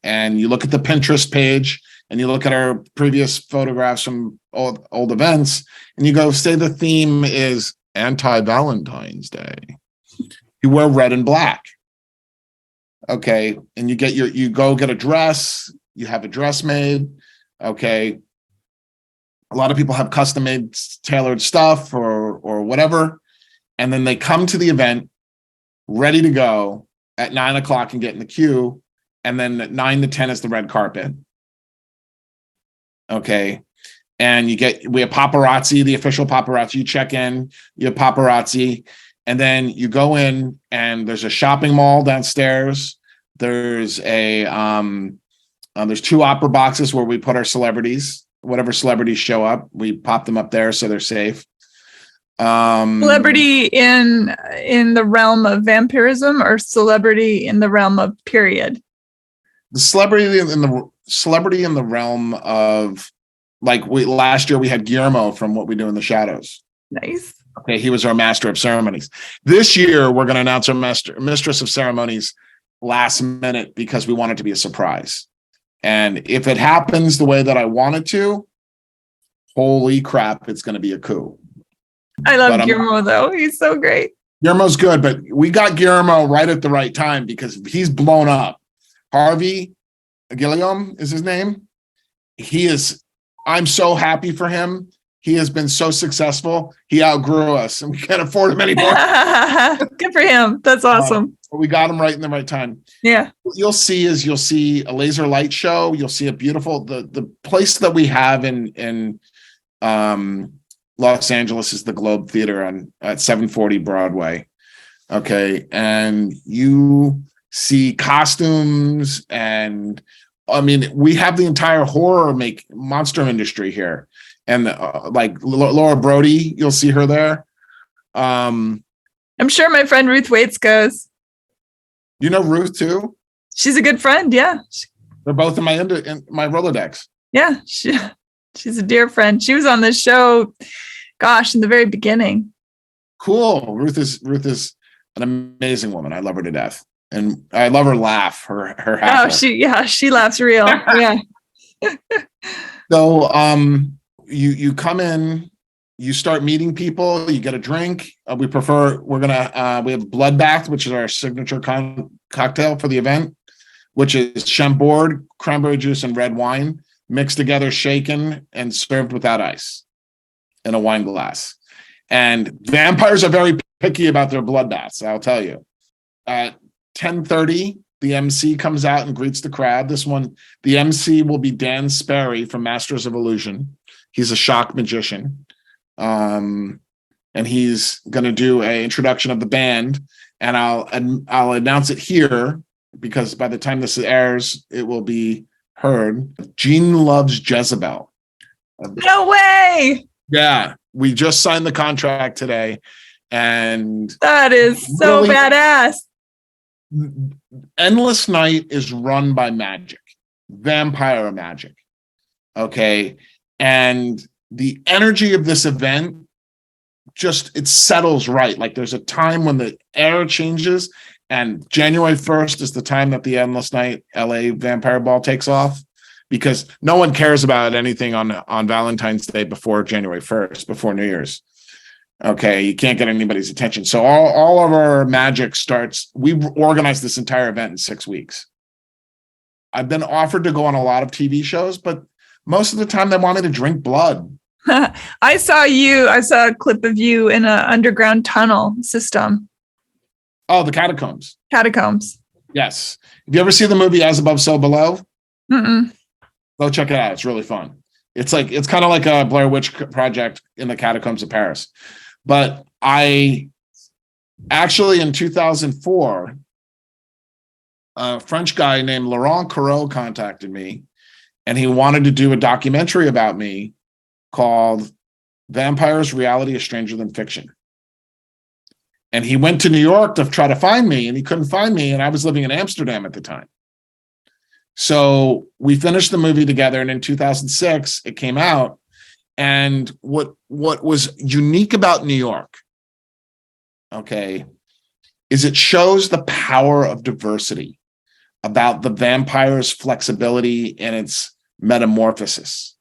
And you look at the Pinterest page and you look at our previous photographs from old events, and you go, say the theme is anti-Valentine's Day. You wear red and black. Okay. And you go get a dress. You have a dress made. Okay. A lot of people have custom made tailored stuff or whatever. And then they come to the event ready to go at 9:00 and get in the queue. And then at 9 to 10 is the red carpet. Okay. And we have paparazzi, the official paparazzi. You check in, you have paparazzi, and then you go in, and there's a shopping mall downstairs. There's there's 2 opera boxes where we put our celebrities. Whatever celebrities show up, we pop them up there so they're safe. Celebrity in the realm of vampirism, or celebrity in the realm of period? The celebrity in the realm of, like, last year we had Guillermo from What We Do in the Shadows. Nice. Okay, he was our master of ceremonies. This year we're going to announce our mistress of ceremonies last minute because we want it to be a surprise. And if it happens the way that I want it to, holy crap, it's going to be a coup. I love Guillermo, though. He's so great. Guillermo's good, but we got Guillermo right at the right time because he's blown up. Harvey Guillaume is his name. I'm so happy for him he has been so successful. He outgrew us, and we can't afford him anymore. Good for him. That's awesome. But we got him right in the right time. Yeah. What you'll see a laser light show. You'll see a beautiful the place that we have in Los Angeles is the Globe Theater at 740 Broadway. Okay, and you see costumes, and I mean, we have the entire horror monster industry here, and like Laura Brody, you'll see her there. I'm sure my friend Ruth Waits goes. You know Ruth too? She's a good friend. Yeah, they're both in my Rolodex. Yeah, she's a dear friend. She was on this show, gosh, in the very beginning. Cool. Ruth is an amazing woman. I love her to death. And I love her laugh, her Oh, she laughs real. Yeah. So you come in, you start meeting people, you get a drink. We have Bloodbath, which is our signature cocktail for the event, which is Chambord, cranberry juice, and red wine mixed together, shaken, and served without ice in a wine glass. And vampires are very picky about their bloodbaths, I'll tell you. At 10:30, the MC comes out and greets the crowd. The MC will be Dan Sperry from Masters of Illusion. He's a shock magician. And he's going to do an introduction of the band. And I'll announce it here because by the time this airs, it will be heard. Gene Loves Jezebel. No way! Yeah, we just signed the contract today. And that is so really badass. Endless Night is run by magic, vampire magic. Okay. And the energy of this event it settles right. Like there's a time when the air changes, and January 1st is the time that the Endless Night LA Vampire Ball takes off, because no one cares about anything on Valentine's Day before January 1st, before New Year's. Okay, you can't get anybody's attention. So all of our magic starts. We organized this entire event in 6 weeks. I've been offered to go on a lot of TV shows, but most of the time they want me to drink blood. I saw a clip of you in an underground tunnel system. Oh, the catacombs. Catacombs. Yes. Have you ever seen the movie As Above, So Below? Mm-mm. Go check it out. It's really fun. It's kind of like a Blair Witch Project in the catacombs of Paris. But I actually, in 2004, a French guy named Laurent Corot contacted me, and he wanted to do a documentary about me called Vampires, Reality is Stranger Than Fiction. And he went to New York to try to find me, and he couldn't find me, and I was living in Amsterdam at the time. So we finished the movie together, and in 2006, it came out. And what was unique about New York, okay, is it shows the power of diversity, about the vampire's flexibility and its metamorphosis.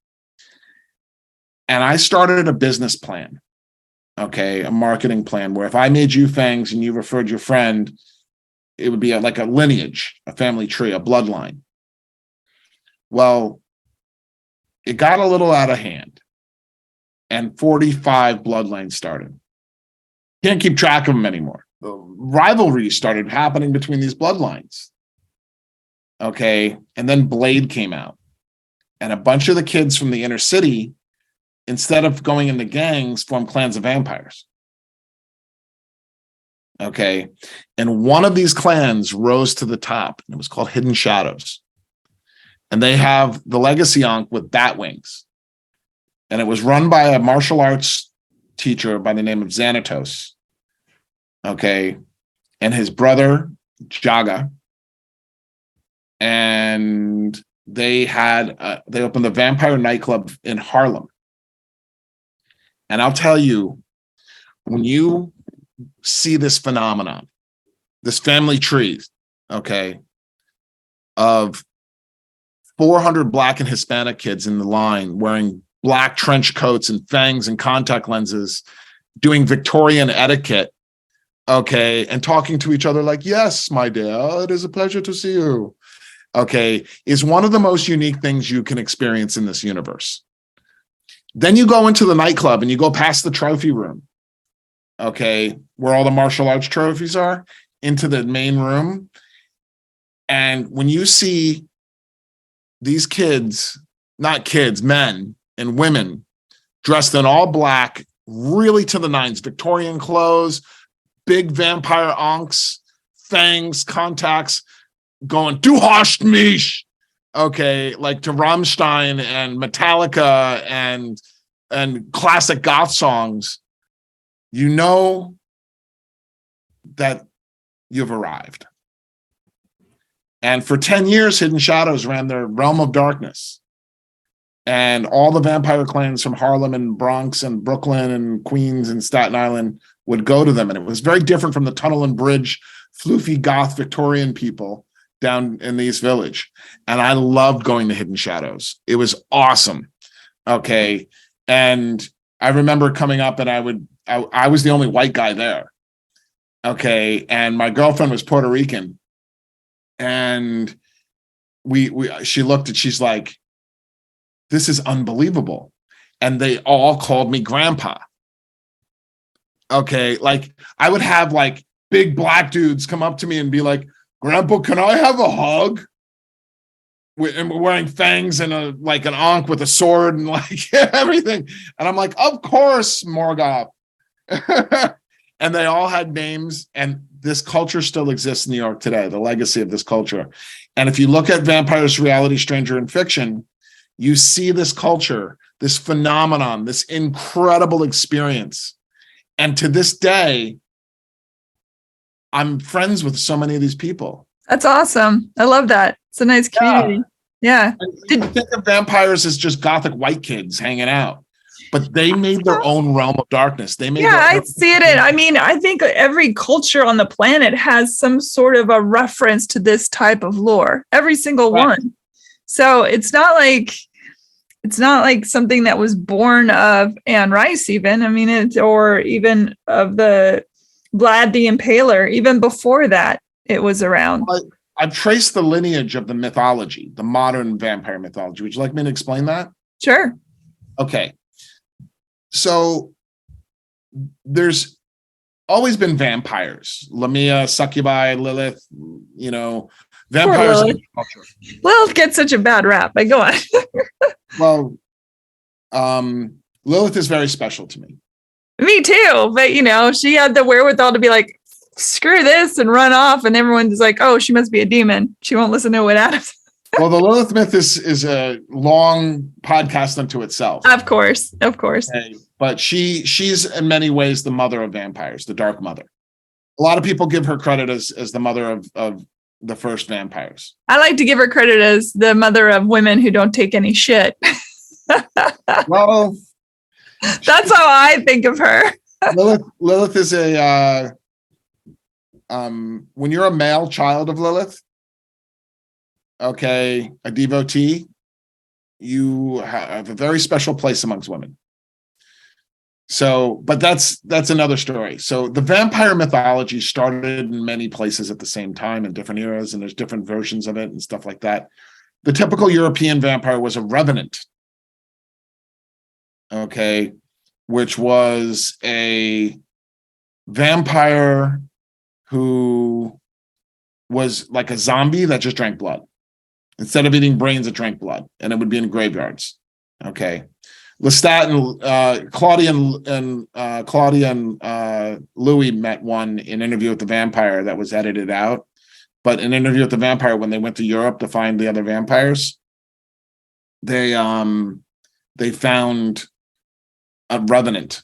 And I started a business plan, okay, a marketing plan, where if I made you fangs and you referred your friend, it would be like a lineage, a family tree, a bloodline. Well, it got a little out of hand, and 45 bloodlines started. Can't keep track of them anymore. The rivalry started happening between these bloodlines. Okay, and then Blade came out, and a bunch of the kids from the inner city, instead of going into gangs, formed clans of vampires. Okay, and one of these clans rose to the top, and it was called Hidden Shadows. And they have the legacy ankh with bat wings. And it was run by a martial arts teacher by the name of Xanatos. Okay. And his brother, Jaga. And they opened the Vampire nightclub in Harlem. And I'll tell you, when you see this phenomenon, this family tree, okay, of 400 Black and Hispanic kids in the line wearing black trench coats and fangs and contact lenses, doing Victorian etiquette, okay, and talking to each other like, yes, my dear, it is a pleasure to see you, okay, is one of the most unique things you can experience in this universe. Then you go into the nightclub and you go past the trophy room, okay, where all the martial arts trophies are, into the main room. And when you see these kids, not kids, men and women dressed in all black, really to the nines, Victorian clothes, big vampire onks, fangs, contacts, going, du hast mich, okay, like to Rammstein and Metallica and classic goth songs, you know that you've arrived. And for 10 years, Hidden Shadows ran their Realm of Darkness. And all the vampire clans from Harlem and Bronx and Brooklyn and Queens and Staten Island would go to them. And it was very different from the Tunnel and Bridge, floofy goth Victorian people down in the East Village. And I loved going to Hidden Shadows. It was awesome. Okay. And I remember coming up and I was the only white guy there. Okay. And my girlfriend was Puerto Rican. And she looked and she's like, this is unbelievable. And they all called me grandpa. Okay. Like I would have like big black dudes come up to me and be like, Grandpa, can I have a hug? And wearing fangs and an ankh with a sword and like everything. And I'm like, of course, Morgoth. And they all had names, and this culture still exists in New York today, the legacy of this culture. And if you look at Vampires, Reality, Stranger, and Fiction, you see this culture, this phenomenon, this incredible experience. And to this day, I'm friends with so many of these people. That's awesome. I love that. It's a nice community. Yeah. You think of vampires as just gothic white kids hanging out, but they made their own realm of darkness. I see it. I mean, I think every culture on the planet has some sort of a reference to this type of lore. Every single one. So it's not like something that was born of Anne Rice, even. I mean, or even of the Vlad the Impaler. Even before that, it was around. I've traced the lineage of the mythology, the modern vampire mythology. Would you like me to explain that? Sure. Okay. So there's always been vampires. Lamia, succubi, Lilith, vampires. Lilith gets such a bad rap, but go on. Well, Lilith is very special to me. Me too. But, she had the wherewithal to be like, screw this and run off. And everyone's like, oh, she must be a demon. She won't listen to what Adam says. Well, the Lilith myth is a long podcast unto itself. Of course. Okay. But she's in many ways the mother of vampires, the Dark Mother. A lot of people give her credit as the mother of the first vampires. I like to give her credit as the mother of women who don't take any shit. Well, that's how I think of her. Lilith is when you're a male child of Lilith, okay, a devotee, you have a very special place amongst women. So, but that's another story. So the vampire mythology started in many places at the same time in different eras, and there's different versions of it and stuff like that. The typical European vampire was a revenant, okay, which was a vampire who was like a zombie that just drank blood. Instead of eating brains, it drank blood, and it would be in graveyards. Okay. Lestat and Claudia and Louis met one in Interview with the Vampire that was edited out. But in Interview with the Vampire, when they went to Europe to find the other vampires, they found a revenant.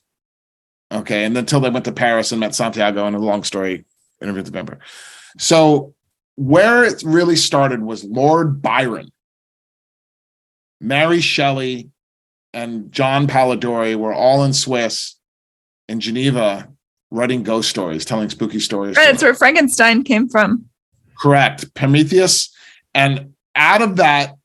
Okay, and until they went to Paris and met Santiago, and a long story, Interview with the Vampire. So where it really started was Lord Byron, Mary Shelley, and John Polidori were all in Swiss, in Geneva, writing ghost stories, telling spooky stories. Right, that's where Frankenstein came from. Correct. Prometheus. And out of that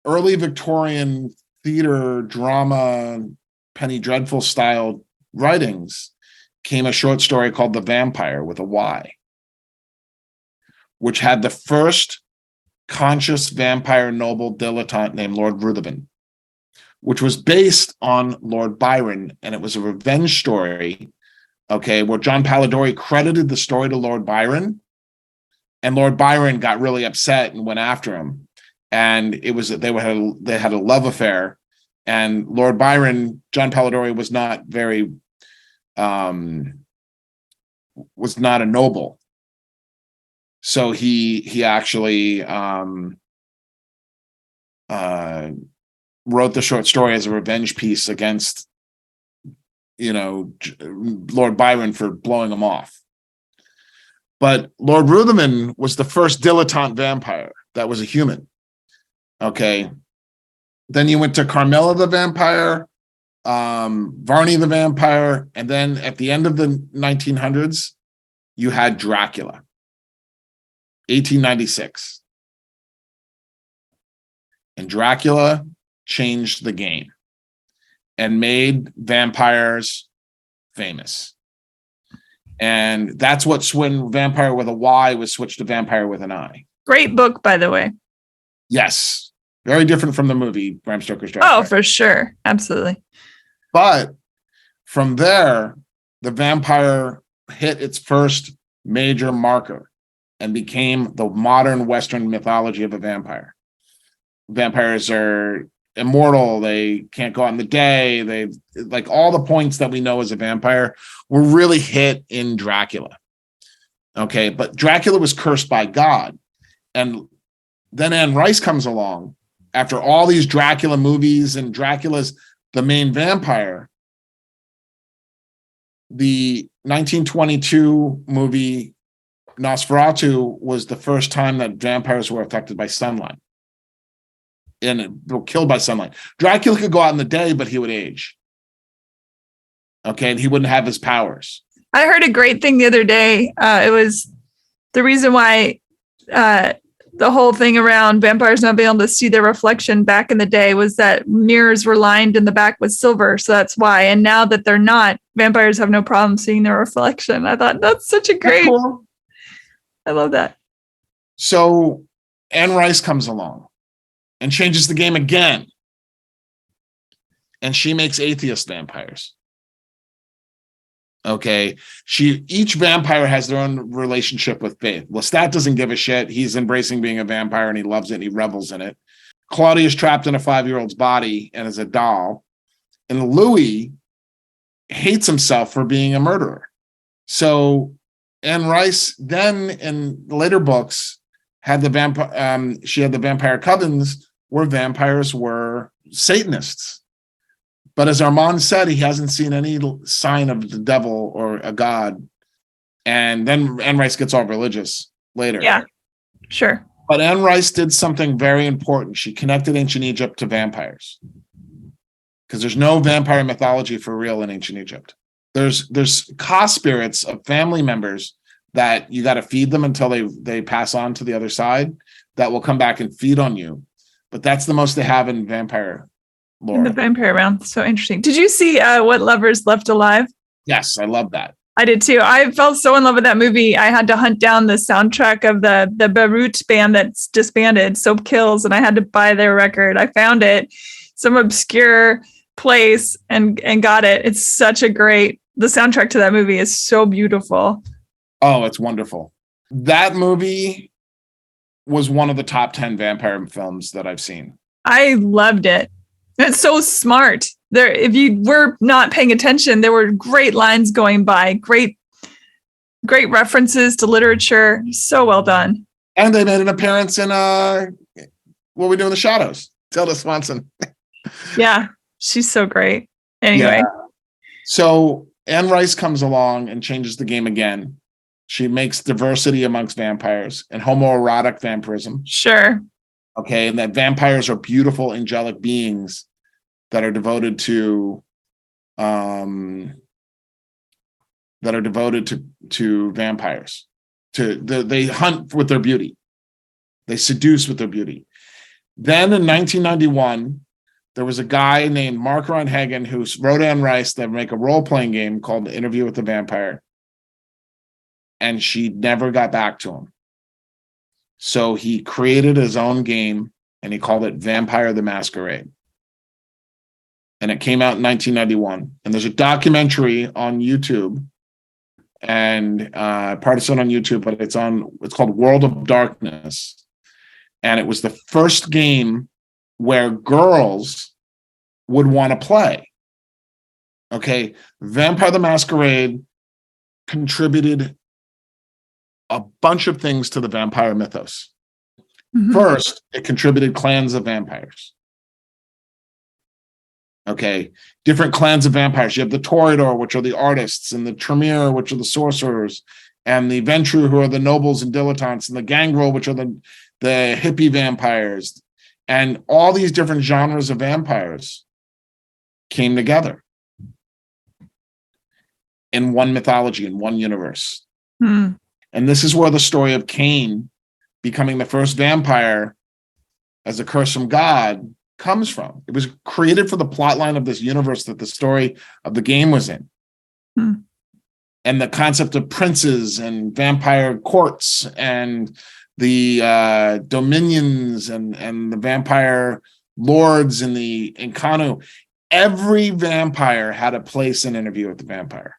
early Victorian theater, drama, Penny Dreadful style writings came a short story called The Vampire with a Y, which had the first conscious vampire noble dilettante named Lord Ruthven. which was based on Lord Byron, and it was a revenge story, okay, where John Polidori credited the story to Lord Byron, and Lord Byron got really upset and went after him. And it was they had a love affair, and Lord Byron, John Polidori, was not a noble. So he actually wrote the short story as a revenge piece against, Lord Byron for blowing him off. But Lord Ruthven was the first dilettante vampire that was a human. Okay. Then you went to Carmilla the vampire, Varney the vampire, and then at the end of the 1900s, you had Dracula, 1896. And Dracula changed the game and made vampires famous. And that's what when Vampire with a Y was switched to Vampire with an I. Great book, by the way. Yes. Very different from the movie, Bram Stoker's Dracula. Oh, for sure. Absolutely. But from there, the vampire hit its first major marker and became the modern Western mythology of a vampire. Vampires are immortal. They can't go out in the day. They like all the points that we know as a vampire were really hit in Dracula. Okay. But Dracula was cursed by God. And then Anne Rice comes along after all these Dracula movies, and Dracula's the main vampire. The 1922 movie Nosferatu was the first time that vampires were affected by sunlight and were killed by sunlight. Dracula could go out in the day, but he would age. Okay, and he wouldn't have his powers. I heard a great thing the other day. It was the reason why the whole thing around vampires not being able to see their reflection back in the day was that mirrors were lined in the back with silver. So that's why. And now that they're not, vampires have no problem seeing their reflection. I thought that's such a great. Cool. I love that. So Anne Rice comes along and changes the game again. And she makes atheist vampires. Okay. Each vampire has their own relationship with faith. Lestat doesn't give a shit. He's embracing being a vampire and he loves it and he revels in it. Claudia's trapped in a 5-year-old's body and is a doll. And Louis hates himself for being a murderer. So Anne Rice then in later books had the vampire covens where vampires were Satanists. But as Armand said, he hasn't seen any sign of the devil or a god. And then Anne Rice gets all religious later. Yeah, sure. But Anne Rice did something very important. She connected ancient Egypt to vampires. Because there's no vampire mythology for real in ancient Egypt. There's ka spirits of family members that you got to feed them until they pass on to the other side that will come back and feed on you. But that's the most they have in vampire lore. In the vampire realm. So interesting. Did you see What Lovers Left Alive? Yes, I love that. I did too. I fell so in love with that movie. I had to hunt down the soundtrack of the Beirut band that's disbanded, Soap Kills, and I had to buy their record. I found it, some obscure place, and got it. It's such a great, the soundtrack to that movie is so beautiful. Oh, it's wonderful. That movie was one of the top 10 vampire films that I've seen. I loved it. It's so smart. There, if you were not paying attention, there were great lines going by, great references to literature. So well done. And they made an appearance in What We Do in the Shadows. Tilda Swanson. Yeah, she's so great. Anyway. Yeah. So Anne Rice comes along and changes the game again. She makes diversity amongst vampires and homoerotic vampirism. Sure. Okay, and that vampires are beautiful angelic beings that are devoted to vampires. They hunt with their beauty. They seduce with their beauty. Then in 1991, there was a guy named Mark Ronhagen who wrote Anne Rice to make a role-playing game called Interview with the Vampire. And she never got back to him. So he created his own game and he called it Vampire the Masquerade. and it came out in 1991. And there's a documentary on YouTube, and part of it on YouTube, but it's called World of Darkness. And it was the first game where girls would want to play. Okay, Vampire the Masquerade contributed a bunch of things to the vampire mythos. Mm-hmm. First, it contributed clans of vampires. Okay, different clans of vampires. You have the Toreador, which are the artists, and the Tremere, which are the sorcerers, and the Ventrue, who are the nobles and dilettantes, and the Gangrel, which are the hippie vampires. And all these different genres of vampires came together in one mythology, in one universe. Mm. And this is where the story of Cain becoming the first vampire as a curse from God comes from. It was created for the plot line of this universe that the story of the game was in. Hmm. And the concept of princes and vampire courts and the dominions and the vampire lords and the Incanu. Every vampire had a place in Interview with the Vampire.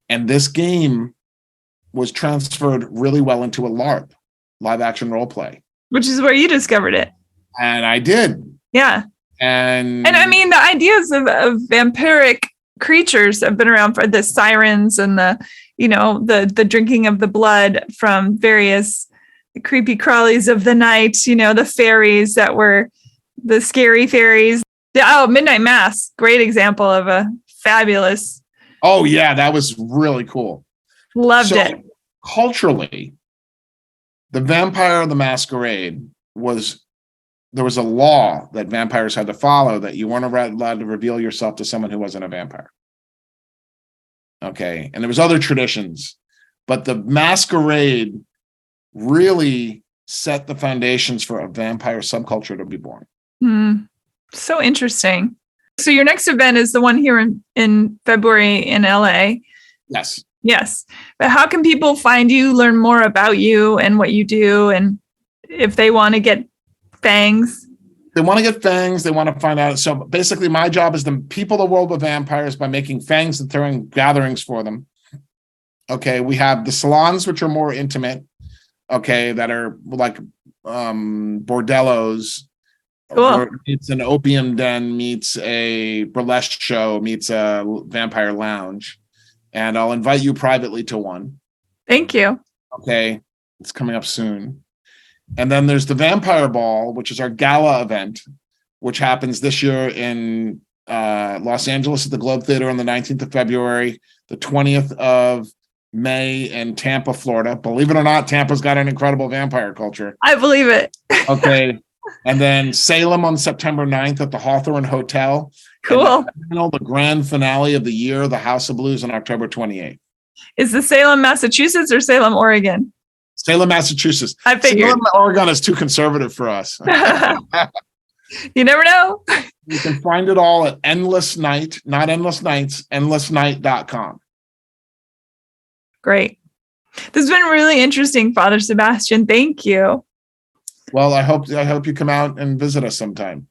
And this game was transferred really well into a LARP, live action role play. Which is where you discovered it. And I did. Yeah. And I mean, the ideas of vampiric creatures have been around for the sirens and the drinking of the blood from various creepy crawlies of the night, the fairies that were the scary fairies. Midnight Mass, great example of a fabulous. Oh yeah, that was really cool. Loved it. Culturally, the Vampire the Masquerade there was a law that vampires had to follow, that you weren't allowed to reveal yourself to someone who wasn't a vampire. Okay. And there was other traditions, but the masquerade really set the foundations for a vampire subculture to be born. So interesting. So your next event is the one here in February in LA. Yes. Yes. But how can people find you, learn more about you and what you do? And if they want to get fangs? They want to get fangs. They want to find out. So basically my job is to people the world with vampires by making fangs and throwing gatherings for them. Okay. We have the salons, which are more intimate. Okay. That are like bordellos. Cool. Meets an opium den, meets a burlesque show, meets a vampire lounge. And I'll invite you privately to one. Thank you. Okay. It's coming up soon. And then there's the Vampire Ball, which is our gala event, which happens this year in Los Angeles at the Globe Theater on the 19th of February, the 20th of May in Tampa, Florida. Believe it or not, Tampa's got an incredible vampire culture. I believe it. Okay. And then Salem on September 9th at the Hawthorne Hotel. Cool. And the grand finale of the year, the House of Blues on October 28th. Is the Salem, Massachusetts or Salem, Oregon? Salem, Massachusetts. I figured. Salem, Oregon is too conservative for us. You never know. You can find it all at Endless Night, not Endless Nights, endlessnight.com. Great. This has been really interesting, Father Sebastiaan. Thank you. Well, I hope you come out and visit us sometime.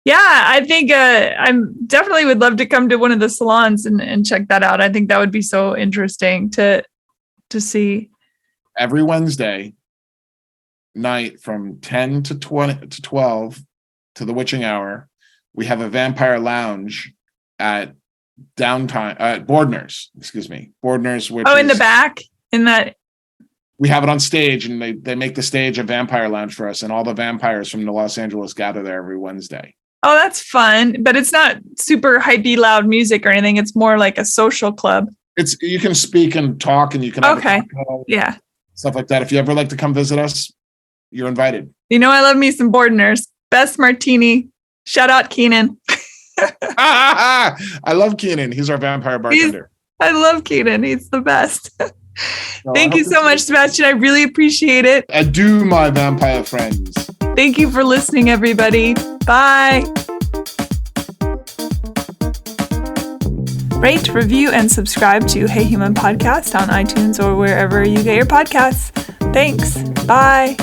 Yeah, I think I definitely would love to come to one of the salons and check that out. I think that would be so interesting to see. Every Wednesday night from 10 to 12 to the witching hour, we have a vampire lounge at Bordner's, Bordner's. Which in the back in that. We have it on stage, and they make the stage a vampire lounge for us, and all the vampires from Los Angeles gather there every Wednesday. Oh, that's fun. But it's not super hypey loud music or anything. It's more like a social club. You can speak and talk, and you can have yeah. Stuff like that. If you ever like to come visit us, you're invited. I love me some Bordner's. Best martini. Shout out Keenan. I love Keenan. He's our vampire bartender. I love Keenan. He's the best. Thank you so much, Sebastiaan. I really appreciate it. Adieu, my vampire friends. Thank you for listening, everybody. Bye. Rate, review, and subscribe to Hey Human Podcast on iTunes or wherever you get your podcasts. Thanks. Bye.